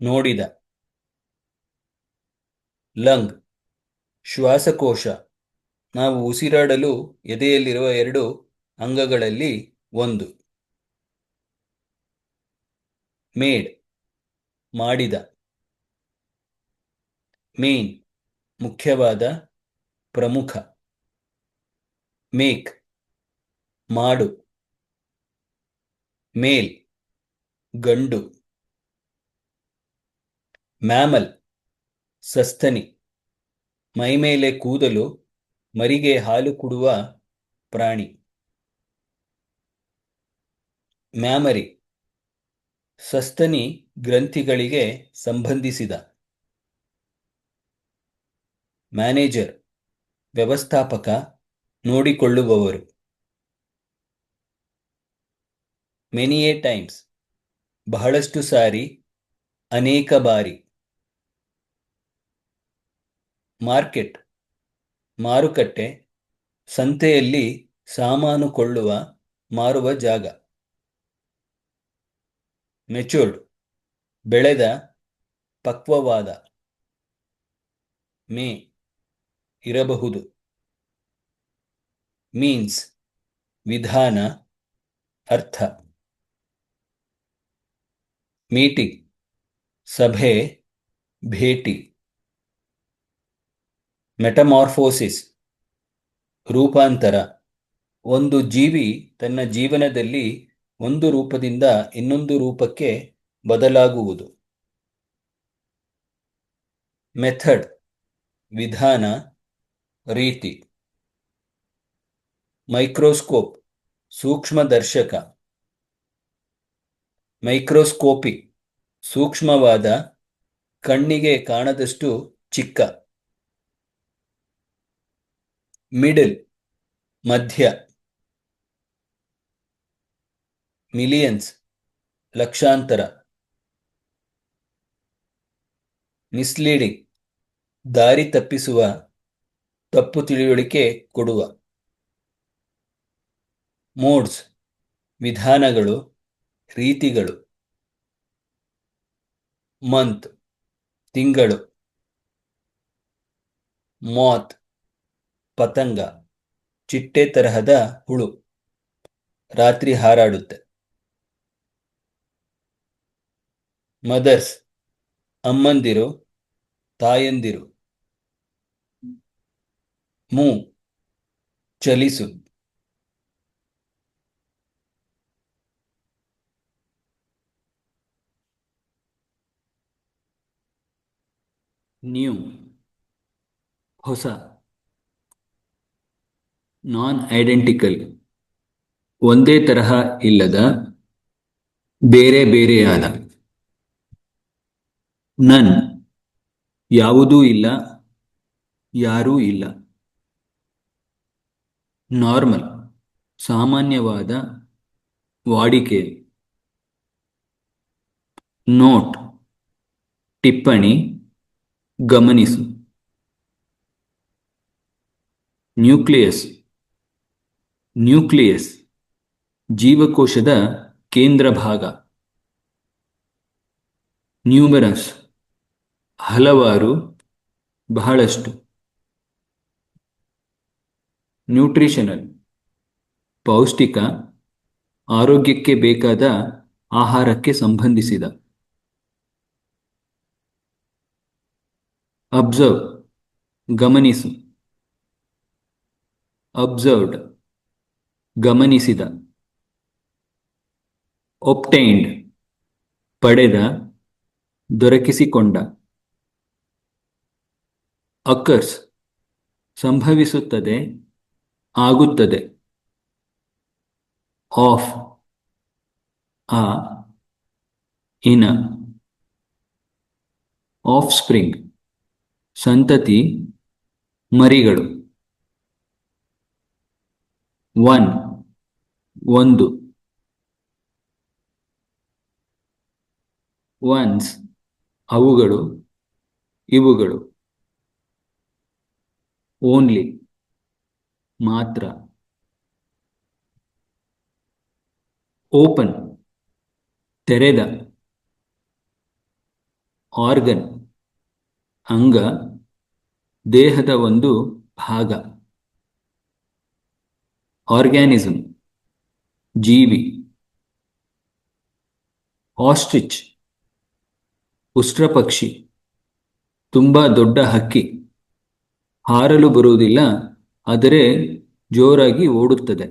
ನೋಡಿದ. ಲಂಗ್ ಶ್ವಾಸಕೋಶ. ನಾವು ಉಸಿರಾಡಲು ಎದೆಯಲ್ಲಿರುವ 2 ಅಂಗಗಳಲ್ಲಿ ಒಂದು. ಮೇಡ್ ಮಾಡಿದ. ಮೇನ್ ಮುಖ್ಯವಾದ, ಪ್ರಮುಖ. ಮೇಕ್ ಮಾಡು. ಮೇಲ್ ಗಂಡು. ಮ್ಯಾಮಲ್ ಸಸ್ತನಿ. ಮೈಮೇಲೆ ಕೂದಲು, ಮರಿಗೆ ಹಾಲು ಕೊಡುವ ಪ್ರಾಣಿ. ಮ್ಯಾಮರಿ ಸಸ್ತನಿ ಗ್ರಂಥಿಗಳಿಗೆ ಸಂಬಂಧಿಸಿದ. ಮ್ಯಾನೇಜರ್ ವ್ಯವಸ್ಥಾಪಕ, ನೋಡಿಕೊಳ್ಳುವವರು. ಮೆನಿ ಎ ಟೈಮ್ಸ್ ಬಹಳಷ್ಟು ಸಾರಿ, ಅನೇಕ ಬಾರಿ. ಮಾರ್ಕೆಟ್ ಮಾರುಕಟ್ಟೆ, ಸಂತೆಯಲ್ಲಿ ಸಾಮಾನು ಕೊಳ್ಳುವ, ಮಾರುವ ಜಾಗ. ಮೆಚೂರ್ಡ್ ಬೆಳೆದ, ಪಕ್ವವಾದ. ಮೇ ಇರಬಹುದು. ಮೀನ್ಸ್ ವಿಧಾನ, ಅರ್ಥ. ಮೀಟಿಂಗ್ ಸಭೆ, ಭೇಟಿ. ಮೆಟಮಾರ್ಫೋಸಿಸ್ ರೂಪಾಂತರ. ಒಂದು ಜೀವಿ ತನ್ನ ಜೀವನದಲ್ಲಿ ಒಂದು ರೂಪದಿಂದ ಇನ್ನೊಂದು ರೂಪಕ್ಕೆ ಬದಲಾಗುವುದು. ಮೆಥಡ್ ವಿಧಾನ, ರೀತಿ. ಮೈಕ್ರೋಸ್ಕೋಪ್ ಸೂಕ್ಷ್ಮದರ್ಶಕ. ಮೈಕ್ರೋಸ್ಕೋಪಿಕ್ ಸೂಕ್ಷ್ಮವಾದ, ಕಣ್ಣಿಗೆ ಕಾಣದಷ್ಟು ಚಿಕ್ಕ. ಮಿಡಲ್ ಮಧ್ಯ. ಮಿಲಿಯನ್ಸ್ ಲಕ್ಷಾಂತರ. ಮಿಸ್ಲೀಡಿಂಗ್ ದಾರಿ ತಪ್ಪಿಸುವ, ತಪ್ಪು ತಿಳುವಳಿಕೆ ಕೊಡುವ. ಮೋಡ್ಸ್ ವಿಧಾನಗಳು, ರೀತಿಗಳು. ಮಂತ್ ತಿಂಗಳು. ಮಾತ್ ಪತಂಗ, ಚಿಟ್ಟೆ ತರಹದ ಹುಳು, ರಾತ್ರಿ ಹಾರಾಡುತ್ತೆ. ಮದರ್ಸ್ ಅಮ್ಮಂದಿರು, ತಾಯಂದಿರು. ಮೂವ್ ಚಲಿಸು. ನ್ಯೂ ಹೊಸ. ನಾನ್ ಐಡೆಂಟಿಕಲ್ ಒಂದೇ ತರಹ ಇಲ್ಲದ, ಬೇರೆ ಬೇರೆಯಾದ. ನನ್ ಯಾವುದೂ ಇಲ್ಲ, ಯಾರೂ ಇಲ್ಲ. ನಾರ್ಮಲ್ ಸಾಮಾನ್ಯವಾದ, ವಾಡಿಕೆ. ನೋಟ್ ಟಿಪ್ಪಣಿ, ಗಮನಿಸು. ನ್ಯೂಕ್ಲಿಯಸ್ ನ್ಯೂಕ್ಲಿಯಸ್ ಜೀವಕೋಶದ ಕೇಂದ್ರ ಭಾಗ. ನ್ಯೂಮರಸ್ ಹಲವಾರು, ಬಹಳಷ್ಟು. ನ್ಯೂಟ್ರಿಷನಲ್ ಪೌಷ್ಟಿಕ, ಆರೋಗ್ಯಕ್ಕೆ ಬೇಕಾದ ಆಹಾರಕ್ಕೆ ಸಂಬಂಧಿಸಿದ. ಅಬ್ಸರ್ವ್ ಗಮನಿಸು. ಅಬ್ಸರ್ವ್ಡ್ ಗಮನಿಸಿದ. ಒಬ್ಟೈನ್ಡ್ ಪಡೆದ, ದೊರಕಿಸಿಕೊಂಡ. ಅಕರ್ಸ್ ಸಂಭವಿಸುತ್ತದೆ, ಆಗುತ್ತದೆ. ಆಫ್ ಆ, ಇನ. ಆಫ್ ಸ್ಪ್ರಿಂಗ್ ಸಂತತಿ, ಮರಿಗಳು. ಒನ್ ಒಂದು. ಒನ್ಸ್ ಅವುಗಳು, ಇವುಗಳು. ಓನ್ಲಿ ಮಾತ್ರ. ಓಪನ್ ತೆರೆದ. ಆರ್ಗನ್ ಅಂಗ, ದೇಹದ ಒಂದು ಭಾಗ. ಆರ್ಗ್ಯಾನಿಸಮ್ ಜೀವಿ. ಆಸ್ಟ್ರಿಚ್ ಉಷ್ಟ್ರಪಕ್ಷಿ, ತುಂಬಾ ದೊಡ್ಡ ಹಕ್ಕಿ. ಹಾರಲು ಬರುವುದಿಲ್ಲ, ಆದರೆ ಜೋರಾಗಿ ಓಡುತ್ತದೆ.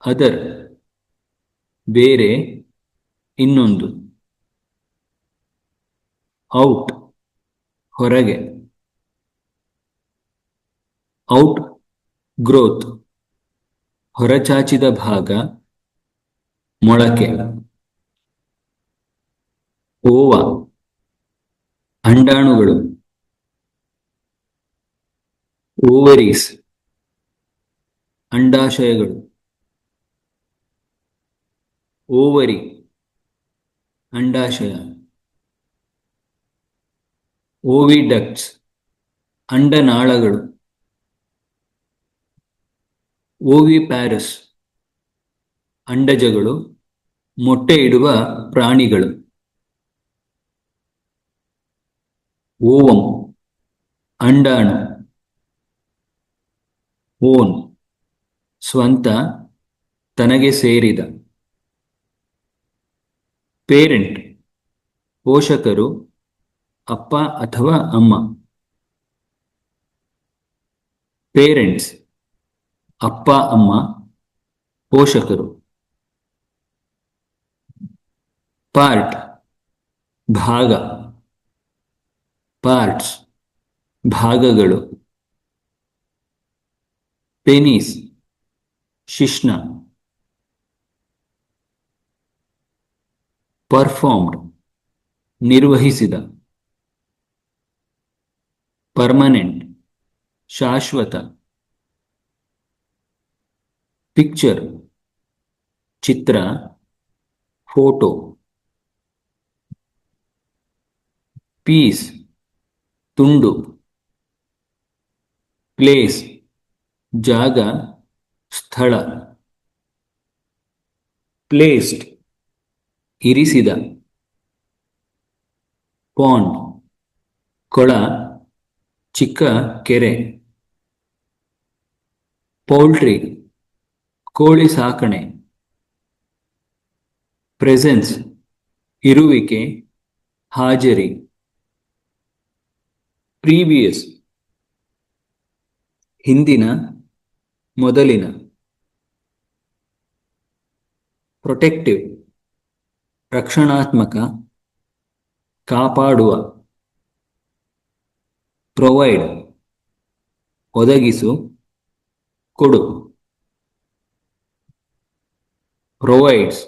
ಅದರ್ ಬೇರೆ, ಇನ್ನೊಂದು. ಔಟ್ ಹೊರಗೆ. ಔಟ್ ಗ್ರೋತ್ ಹೊರಚಾಚಿದ ಭಾಗ, ಮೊಳಕೆ. ಓವ ಅಂಡಾಣುಗಳು. ಓವರೀಸ್ ಅಂಡಾಶಯಗಳು. ಓವರಿ ಅಂಡಾಶಯ. ಓವಿಡಕ್ಟ್ಸ್ ಅಂಡನಾಳಗಳು. ಓವಿಪ್ಯಾರಸ್ ಅಂಡಜಗಳು, ಮೊಟ್ಟೆ ಇಡುವ ಪ್ರಾಣಿಗಳು. ಓವಂ ಅಂಡಾಣು. ಓನ್ ಸ್ವಂತ, ತನಗೆ ಸೇರಿದ. ಪೇರೆಂಟ್ ಪೋಷಕರು, ಅಪ್ಪ ಅಥವಾ ಅಮ್ಮ. ಪೇರೆಂಟ್ಸ್ ಅಪ್ಪ ಅಮ್ಮ, ಪೋಷಕರು. ಪಾರ್ಟ್ ಭಾಗ. ಪಾರ್ಟ್ಸ್ ಭಾಗಗಳು. ಪೆನೀಸ್ ಶಿಶ್ನ. ಪರ್ಫಾರ್ಮ್ಡ್ ನಿರ್ವಹಿಸಿದ. ಪರ್ಮನೆಂಟ್ ಶಾಶ್ವತ. ಪಿಕ್ಚರ್ ಚಿತ್ರ, ಫೋಟೋ. ಪೀಸ್ ತುಂಡು. ಪ್ಲೇಸ್ ಜಾಗ, ಸ್ಥಳ. ಪ್ಲೇಸ್ಡ್ ಇರಿಸಿದ. ಪಾಂಡ್ ಕೊಳ, ಚಿಕ್ಕ ಕೆರೆ. ಪೌಲ್ಟ್ರಿ ಕೋಳಿ ಸಾಕಣೆ. ಪ್ರೆಸೆನ್ಸ್ ಇರುವಿಕೆ, ಹಾಜರಿ. ಪ್ರೀವಿಯಸ್ ಹಿಂದಿನ, ಮೊದಲಿನ. ಪ್ರೊಟೆಕ್ಟಿವ್ ರಕ್ಷಣಾತ್ಮಕ, ಕಾಪಾಡುವ. ಪ್ರೊವೈಡ್ ಒದಗಿಸು, ಕೊಡು. ಪ್ರೊವೈಡ್ಸ್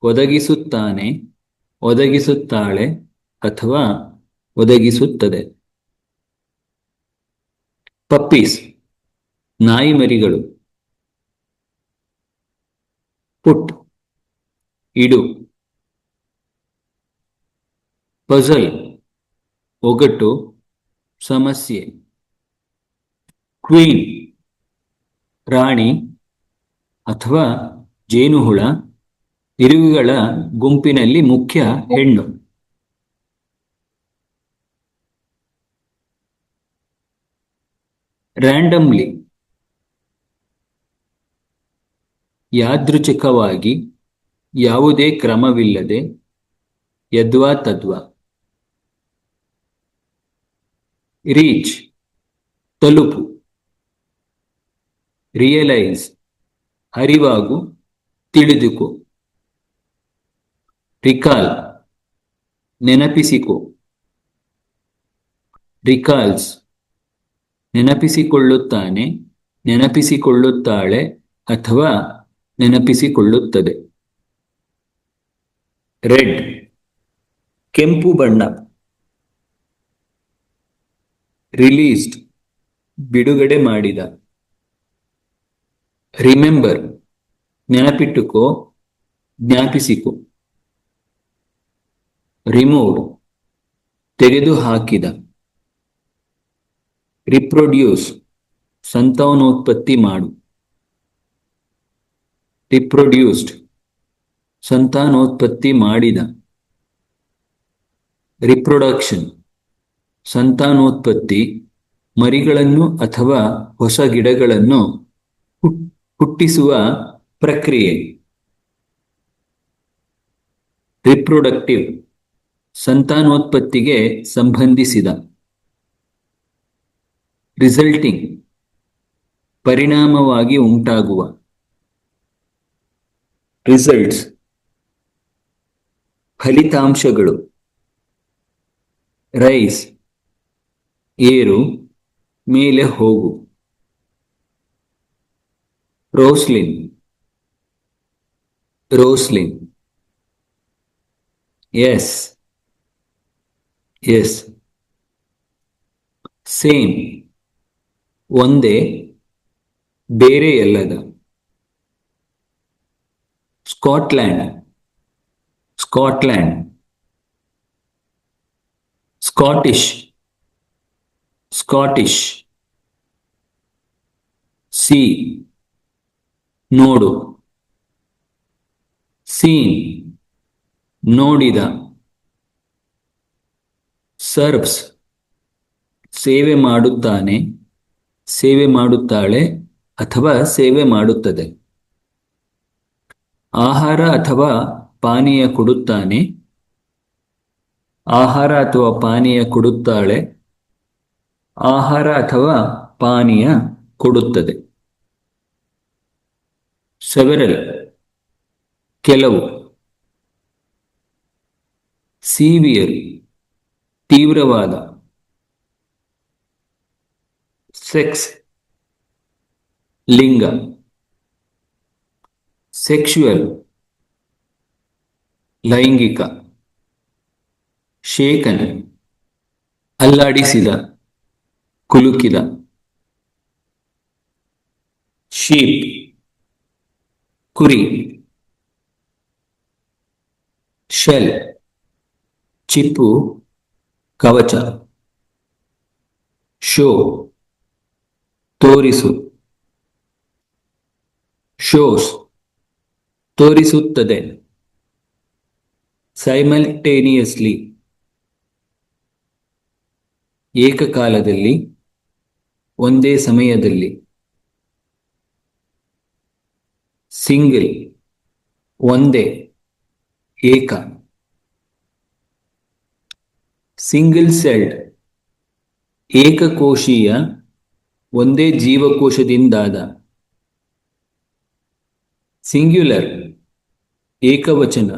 ಒದಗಿಸುತ್ತಾನೆ, ಒದಗಿಸುತ್ತಾಳೆ ಅಥವಾ ಒದಗಿಸುತ್ತದೆ. ಪಪ್ಪೀಸ್ ನಾಯಿ ಮರಿಗಳು. ಪುಟ್ ಇಡು. ಪಜಲ್ ಒಗಟು, ಸಮಸ್ಯೆ. ಕ್ವೀನ್ ರಾಣಿ ಅಥವಾ ಜೇನುಹುಳ, ಇರುವೆಗಳ ಗುಂಪಿನಲ್ಲಿ ಮುಖ್ಯ ಹೆಣ್ಣು. ರ್ಯಾಂಡಮ್ಲಿ ಯಾದೃಚ್ಛಿಕವಾಗಿ, ಯಾವುದೇ ಕ್ರಮವಿಲ್ಲದೆ, ಯದ್ವಾ ತದ್ವಾ. ರೀಚ್ ತಲುಪು. ರಿಯಲೈಸ್ ಅರಿವಾಗು, ತಿಳಿದುಕೋ. ರಿಕಾಲ್ ನೆನಪಿಸಿಕೋ. ರಿಕಾಲ್ಸ್ ನೆನಪಿಸಿಕೊಳ್ಳುತ್ತಾನೆ, ನೆನಪಿಸಿಕೊಳ್ಳುತ್ತಾಳೆ ಅಥವಾ ನೆನಪಿಸಿಕೊಳ್ಳುತ್ತದೆ. ರೆಡ್ ಕೆಂಪು ಬಣ್ಣ. ರಿಲೀಸ್ಡ್ ಬಿಡುಗಡೆ ಮಾಡಿದ. ರಿಮೆಂಬರ್ ನೆನಪಿಟ್ಟುಕೋ, ಜ್ಞಾಪಿಸಿಕೋ. ರಿಮೂವ್ ತೆಗೆದುಹಾಕಿದ. ರಿಪ್ರೊಡ್ಯೂಸ್ ಸಂತಾನೋತ್ಪತ್ತಿ ಮಾಡು. ರಿಪ್ರೊಡ್ಯೂಸ್ಡ್ ಸಂತಾನೋತ್ಪತ್ತಿ ಮಾಡಿದ. ರಿಪ್ರೊಡಕ್ಷನ್ ಸಂತಾನೋತ್ಪತ್ತಿ, ಮರಿಗಳನ್ನು ಅಥವಾ ಹೊಸ ಗಿಡಗಳನ್ನು ಹುಟ್ಟಿಸುವ ಪ್ರಕ್ರಿಯೆ. ರಿಪ್ರೊಡಕ್ಟಿವ್ ಸಂತಾನೋತ್ಪತ್ತಿಗೆ ಸಂಬಂಧಿಸಿದ. ರಿಸಲ್ಟಿಂಗ್ ಪರಿಣಾಮವಾಗಿ ಉಂಟಾಗುವ. ರಿಸಲ್ಟ್ಸ್ ಫಲಿತಾಂಶಗಳು. ರೈಸ್ ಏರು, ಮೇಲೆ ಹೋಗು. Roslin Roslin. S S. Same ಒಂದೇ, ಬೇರೆಯಲ್ಲದ. Scotland Scotland. Scottish Scottish. See ನೋಡು. ಸೀನ್ ನೋಡಿದ. ಸರ್ವ್ಸ್ ಸೇವೆ ಮಾಡುತ್ತಾನೆ, ಸೇವೆ ಮಾಡುತ್ತಾಳೆ ಅಥವಾ ಸೇವೆ ಮಾಡುತ್ತದೆ. ಆಹಾರ ಅಥವಾ ಪಾನೀಯ ಕೊಡುತ್ತಾನೆ, ಆಹಾರ ಅಥವಾ ಪಾನೀಯ ಕೊಡುತ್ತಾಳೆ, ಆಹಾರ ಅಥವಾ ಪಾನೀಯ ಕೊಡುತ್ತದೆ. ಸೆವೆರಲ್ ಕೆಲವು. ಸೀವಿಯರ್ ತೀವ್ರವಾದ. ಸೆಕ್ಸ್ ಲಿಂಗ. ಸೆಕ್ಸುಯಲ್ ಲೈಂಗಿಕ. ಶೇಕನ್ ಅಲ್ಲಾಡಿಸಿದ, ಕುಲುಕಿದ. ಶೀಪ್ ಕುರಿ. ಶೆಲ್ ಚಿಪ್ಪು, ಕವಚ. ಶೋ ತೋರಿಸು. ಶೋಸ್ ತೋರಿಸುತ್ತದೆ. ಸೈಮಲ್ಟೇನಿಯಸ್ಲಿ ಏಕಕಾಲದಲ್ಲಿ, ಒಂದೇ ಸಮಯದಲ್ಲಿ. ಸಿಂಗಲ್ ಒಂದೇ, ಏಕ. ಸಿಂಗಲ್ ಸೆಲ್ಡ್ ಏಕಕೋಶೀಯ, ಒಂದೇ ಜೀವಕೋಶದಿಂದಾದ. ಸಿಂಗ್ಯುಲರ್ ಏಕವಚನ.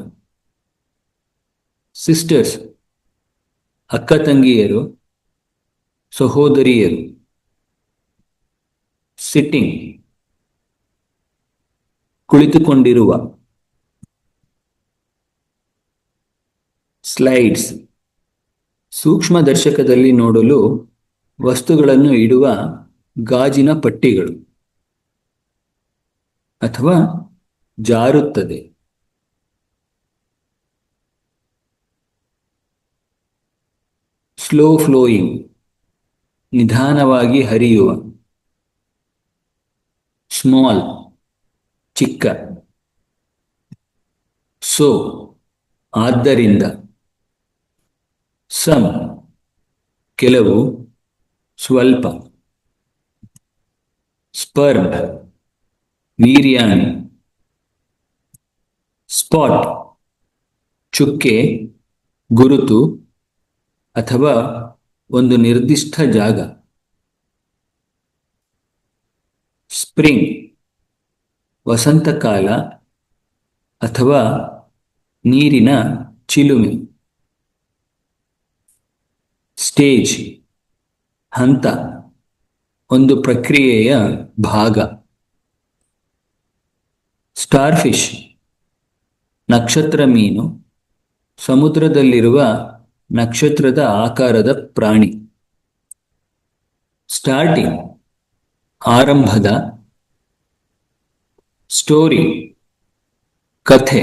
ಸಿಸ್ಟರ್ಸ್ ಅಕ್ಕ ತಂಗಿಯರು, ಸಹೋದರಿಯರು. ಸಿಟ್ಟಿಂಗ್ ಕುಳಿತುಕೊಂಡಿರುವ. ಸ್ಲೈಡ್ಸ್ ಸೂಕ್ಷ್ಮದರ್ಶಕದಲ್ಲಿ ನೋಡಲು ವಸ್ತುಗಳನ್ನು ಇಡುವ ಗಾಜಿನ ಪಟ್ಟಿಗಳು ಅಥವಾ ಜಾರುತ್ತದೆ. ಸ್ಲೋ ಫ್ಲೋಯಿಂಗ್ ನಿಧಾನವಾಗಿ ಹರಿಯುವ. ಸ್ಮಾಲ್ ಚಿಕ್ಕ. ಸೊ ಆದ್ದರಿಂದ. ಸಮ್ ಕೆಲವು, ಸ್ವಲ್ಪ. ಸ್ಪರ್ಮ್ ವೀರ್ಯಾಣು. ಸ್ಪಾಟ್ ಚುಕ್ಕೆ, ಗುರುತು ಅಥವಾ ಒಂದು ನಿರ್ದಿಷ್ಟ ಜಾಗ. ಸ್ಪ್ರಿಂಗ್ ವಸಂತಕಾಲ ಅಥವಾ ನೀರಿನ ಚಿಲುಮೆ. ಸ್ಟೇಜ್ ಹಂತ, ಒಂದು ಪ್ರಕ್ರಿಯೆಯ ಭಾಗ. ಸ್ಟಾರ್ಫಿಶ್ ನಕ್ಷತ್ರ ಮೀನು, ಸಮುದ್ರದಲ್ಲಿರುವ ನಕ್ಷತ್ರದ ಆಕಾರದ ಪ್ರಾಣಿ. ಸ್ಟಾರ್ಟಿಂಗ್ ಆರಂಭದ. ಸ್ಟೋರಿ ಕಥೆ.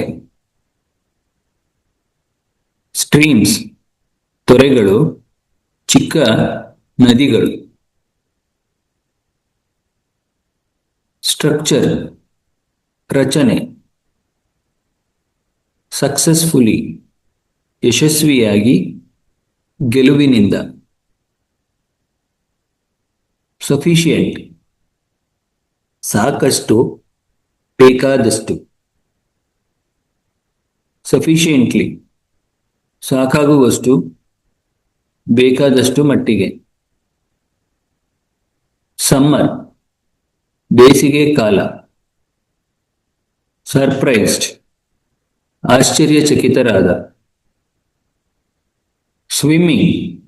ಸ್ಟ್ರೀಮ್ಸ್ ತೊರೆಗಳು, ಚಿಕ್ಕ ನದಿಗಳು. ಸ್ಟ್ರಕ್ಚರ್ ರಚನೆ. ಸಕ್ಸಸ್ಫುಲಿ ಯಶಸ್ವಿಯಾಗಿ, ಗೆಲುವಿನಿಂದ. ಸಫಿಷಿಯೆಂಟ್ ಸಾಕಷ್ಟು, ಬೇಕಾದಷ್ಟು. ಸಫಿಷಿಯೆಂಟ್ಲಿ ಸಾಕಾಗುವಷ್ಟು, ಬೇಕಾದಷ್ಟು ಮಟ್ಟಿಗೆ. ಸಮ್ಮರ್ ಬೇಸಿಗೆ ಕಾಲ. ಸರ್ಪ್ರೈಸ್ಡ್ ಆಶ್ಚರ್ಯಚಕಿತರಾದ. ಸ್ವಿಮ್ಮಿಂಗ್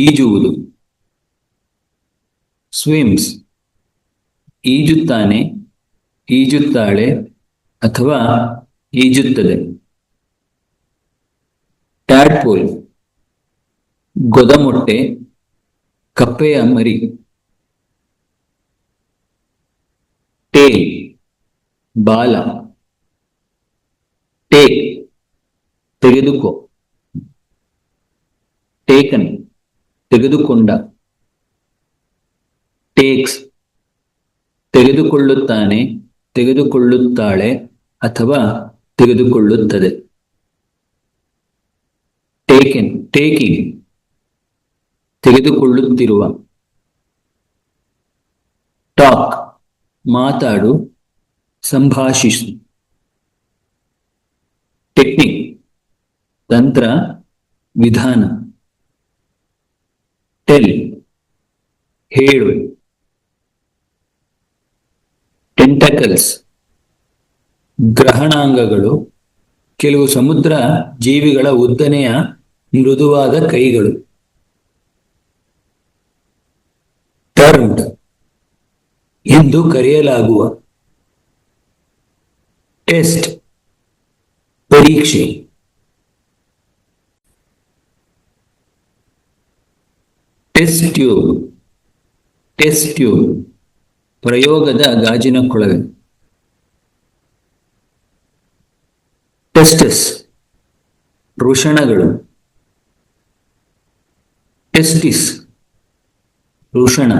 ಈಜುವುದು. ಸ್ವಿಮ್ಸ್ ಈಜುತ್ತಾನೆ, ಈಜುತ್ತಾಳೆ ಅಥವಾ ಈಜುತ್ತದೆ. ಟ್ಯಾಡ್ಪೋಲ್ ಗೊದಮೊಟ್ಟೆ, ಕಪ್ಪೆಯ ಮರಿ. ಟೇಲ್ ಬಾಲ. ಟೇಕ್ ತೆಗೆದುಕೋ. ಟೇಕನ್ ತೆಗೆದುಕೊಂಡ. ಟೇಕ್ಸ್ ತೆಗೆದುಕೊಳ್ಳುತ್ತಾನೆ, ತೆಗೆದುಕೊಳ್ಳುತ್ತಾಳೆ ಅಥವಾ ತೆಗೆದುಕೊಳ್ಳುತ್ತದೆ. ಟೇಕೆನ್ ಟೇಕಿಂಗ್ ತೆಗೆದುಕೊಳ್ಳುತ್ತಿರುವ. ಟಾಕ್ ಮಾತಾಡು, ಸಂಭಾಷಿಸು. ಟೆಕ್ನಿಕ್ ತಂತ್ರ, ವಿಧಾನ. ಟೆಲ್ ಹೇಳು. ಟೆಂಟಕಲ್ಸ್ ಗ್ರಹಣಾಂಗಗಳು, ಕೆಲವು ಸಮುದ್ರ ಜೀವಿಗಳ ಉದ್ದನೆಯ ಮೃದುವಾದ ಕೈಗಳು. ಟರ್ಮ್ಡ್ ಎಂದು ಕರೆಯಲಾಗುವ. ಟೆಸ್ಟ್ ಪರೀಕ್ಷೆ. ಟೆಸ್ಟ್ ಟ್ಯೂಬ್ ಟೆಸ್ಟ್ ಟ್ಯೂಬ್ ಪ್ರಯೋಗದ ಗಾಜಿನ ಕೊಳವೆ. ಟೆಸ್ಟಸ್ ವೃಷಣಗಳು. ಟೆಸ್ಟಿಸ್ ವೃಷಣ.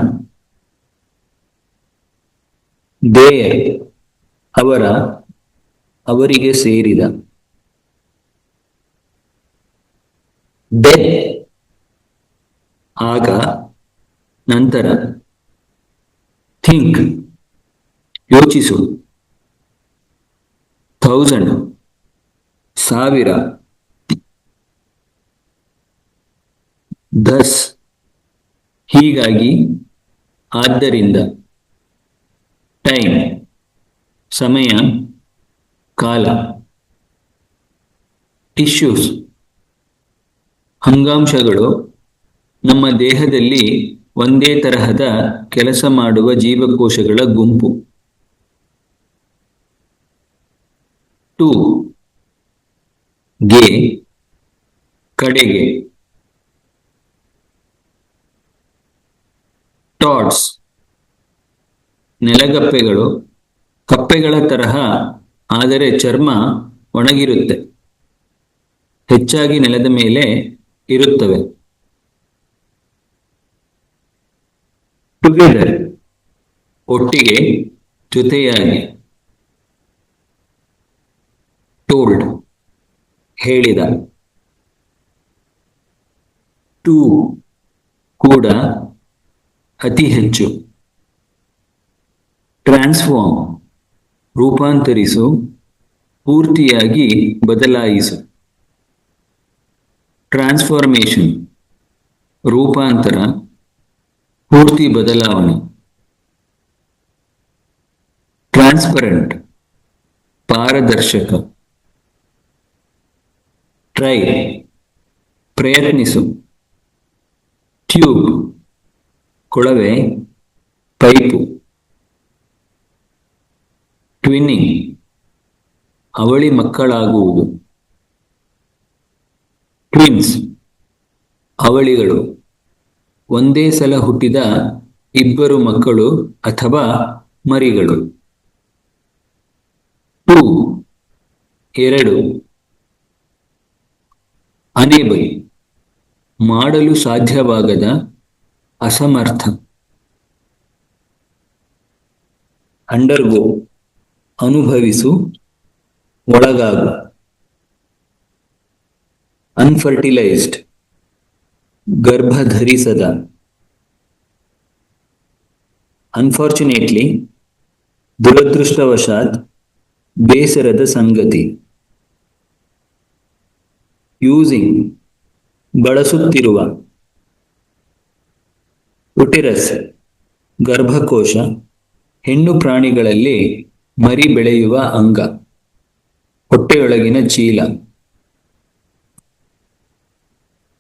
ದೇಯರ್ ಅವರ, ಅವರಿಗೆ ಸೇರಿದ. ಡೆತ್ ಆಗ, ನಂತರ. ಥಿಂಕ್ ಯೋಚಿಸು. 1000 ಸಾವಿರ. ದಸ್ ಹೀಗಾಗಿ, ಆದ್ದರಿಂದ. ಟೈಮ್ ಸಮಯ, ಕಾಲ. ಟಿಶ್ಯೂಸ್ ಅಂಗಾಂಶಗಳು ನಮ್ಮ ದೇಹದಲ್ಲಿ ಒಂದೇ ತರಹದ ಕೆಲಸ ಮಾಡುವ ಜೀವಕೋಶಗಳ ಗುಂಪು. 2 ಗೆ ಕಡೆಗೆ. ಟಾಡ್ಸ್ ನೆಲಗಪ್ಪೆಗಳು ಕಪ್ಪೆಗಳ ತರಹ, ಆದರೆ ಚರ್ಮ ಒಣಗಿರುತ್ತೆ, ಹೆಚ್ಚಾಗಿ ನೆಲದ ಮೇಲೆ ಇರುತ್ತವೆ. ಟುಗೆದರ್ ಒಟ್ಟಿಗೆ, ಜೊತೆಯಾಗಿ. ಟೋಲ್ಡ್ ಹೇಳಿದ. ಟೂ ಕೂಡ, ಅತಿ ಹೆಚ್ಚು. ಟ್ರಾನ್ಸ್ಫಾರ್ಮ್ ರೂಪಾಂತರಿಸು, ಪೂರ್ತಿಯಾಗಿ ಬದಲಾಯಿಸು. ಟ್ರಾನ್ಸ್ಫಾರ್ಮೇಶನ್ ರೂಪಾಂತರ, ಪೂರ್ತಿ ಬದಲಾವಣೆ. ಟ್ರಾನ್ಸ್ಪರೆಂಟ್ ಪಾರದರ್ಶಕ. ಟ್ರೈ ಪ್ರಯತ್ನಿಸು. ಟ್ಯೂಬ್ ಕೊಳವೆ, ಪೈಪು. ಟ್ವಿನ್ನಿಂಗ್ ಅವಳಿ ಮಕ್ಕಳಾಗುವುದು. ಟ್ವಿನ್ಸ್ ಅವಳಿಗಳು, ಒಂದೇ ಸಲ ಹುಟ್ಟಿದ ಇಬ್ಬರು ಮಕ್ಕಳು ಅಥವಾ ಮರಿಗಳು. ಟೂ ಎರಡು. ಅನೇಬಲ್ ಮಾಡಲು ಸಾಧ್ಯವಾಗದ, ಅಸಮರ್ಥ. ಅಂಡರ್ಗೋ ಅನುಭವಿಸು, ಒಳಗಾಗು. ಅನ್ಫರ್ಟಿಲೈಸ್ಡ್ ಗರ್ಭಧರಿಸದ. ಅನ್ಫಾರ್ಚುನೇಟ್ಲಿ ದುರದೃಷ್ಟವಶಾತ್, ಬೇಸರದ ಸಂಗತಿ. ಯೂಸಿಂಗ್ ಬಳಸುತ್ತಿರುವ. ಉಟಿರಸ್ ಗರ್ಭಕೋಶ, ಹೆಣ್ಣು ಪ್ರಾಣಿಗಳಲ್ಲಿ ಮರಿ ಬೆಳೆಯುವ ಅಂಗ, ಹೊಟ್ಟೆಯೊಳಗಿನ ಚೀಲ.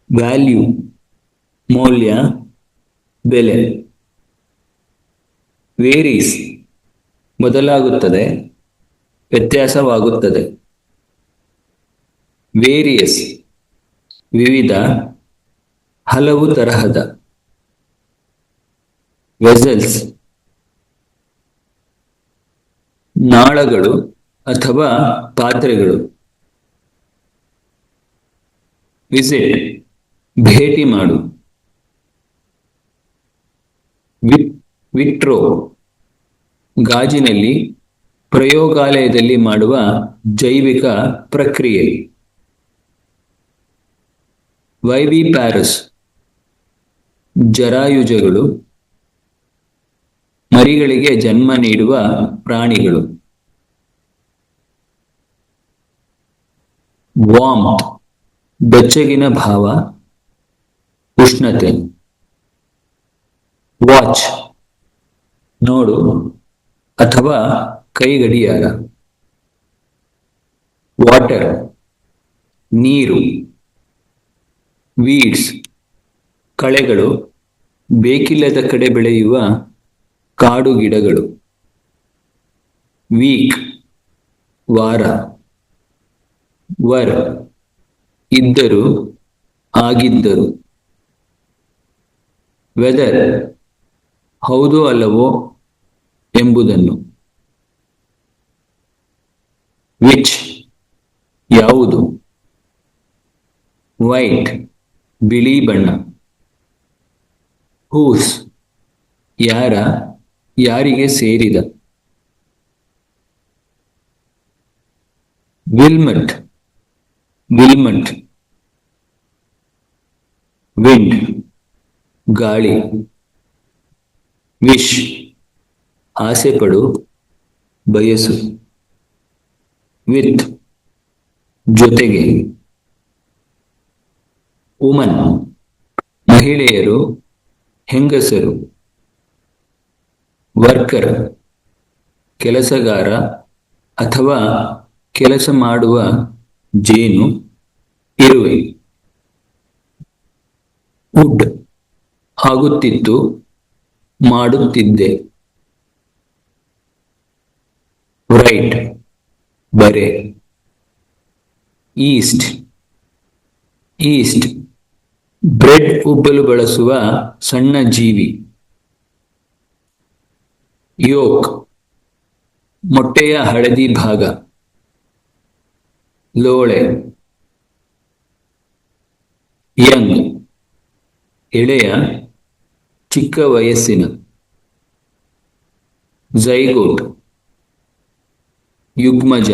ವ್ಯಾಲ್ಯೂ ಮೌಲ್ಯ, ಬೆಲೆ. ವೇರೀಸ್ ಬದಲಾಗುತ್ತದೆ, ವ್ಯತ್ಯಾಸವಾಗುತ್ತದೆ. ವೇರಿಯಸ್ ವಿವಿಧ, ಹಲವು ತರಹದ. ವೆಸಲ್ಸ್ ನಾಳಗಳು ಅಥವಾ ಪಾತ್ರೆಗಳು. ವಿಸಿಟ್ ಭೇಟಿ ಮಾಡು. ವಿಟ್ರೋ ಗಾಜಿನಲ್ಲಿ, ಪ್ರಯೋಗಾಲಯದಲ್ಲಿ ಮಾಡುವ ಜೈವಿಕ ಪ್ರಕ್ರಿಯೆ. ವೈವಿಪ್ಯಾರಸ್ ಜರಾಯುಜಗಳು, ಮರಿಗಳಿಗೆ ಜನ್ಮ ನೀಡುವ ಪ್ರಾಣಿಗಳು. ವಾರ್ಮ್ತ್ ಬೆಚ್ಚಗಿನ ಭಾವ, ಉಷ್ಣತೆ. ವಾಚ್ ನೋಡು ಅಥವಾ ಕೈಗಡಿಯಾರ. ವಾಟರ್ ನೀರು. ವೀಡ್ಸ್ ಕಳೆಗಳು, ಬೇಕಿಲ್ಲದ ಕಡೆ ಬೆಳೆಯುವ ಕಾಡು ಗಿಡಗಳು. ವೀಕ್ ವಾರ. ವರ್ ಇದ್ದರು, ಆಗಿದ್ದರು. ವೆದರ್ ಹೌದು ಅಲ್ಲವೋ ಎಂಬುದನ್ನು. ವಿಚ್ ಯಾವುದು. ವೈಟ್ ಬಿಳಿ ಬಣ್ಣ. ಹೂಸ್ ಯಾರ, ಯಾರಿಗೆ ಸೇರಿದ. Wilmut Wilmut. ವಿಂಡ್ ಗಾಳಿ. ವಿಶ್ ಆಸೆ ಪಡು, ಬಯಸು. ವಿತ್ ಜೊತೆಗೆ. ವುಮನ್ ಮಹಿಳೆಯರು, ಹೆಂಗಸರು. ವರ್ಕರ್ ಕೆಲಸಗಾರ ಅಥವಾ ಕೆಲಸ ಮಾಡುವ ಜೇನು, ಇರುವೆ. ವುಡ್ ಆಗುತ್ತಿತ್ತು, ಮಾಡುತ್ತಿದ್ದೆ. ರೈಟ್ ಬರೆ. ಈಸ್ಟ್ ಈಸ್ಟ್ ಬ್ರೆಡ್ ಉಬ್ಬಲು ಬಳಸುವ ಸಣ್ಣ ಜೀವಿ. ಯೋಕ್ ಮೊಟ್ಟೆಯ ಹಳದಿ ಭಾಗ. ಲೋಳೆ. ಯಂಗ್ ಎಳೆಯ, ಚಿಕ್ಕ ವಯಸ್ಸಿನ. ಝೈಗೋಟ್ ಯುಗ್ಮಜ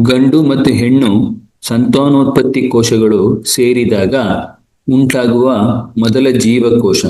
ಗಂಡು ಮತ್ತು ಹೆಣ್ಣು ಸಂತಾನೋತ್ಪತ್ತಿ ಕೋಶಗಳು ಸೇರಿದಾಗ ಉಂಟಾಗುವ ಮೊದಲ ಜೀವಕೋಶ.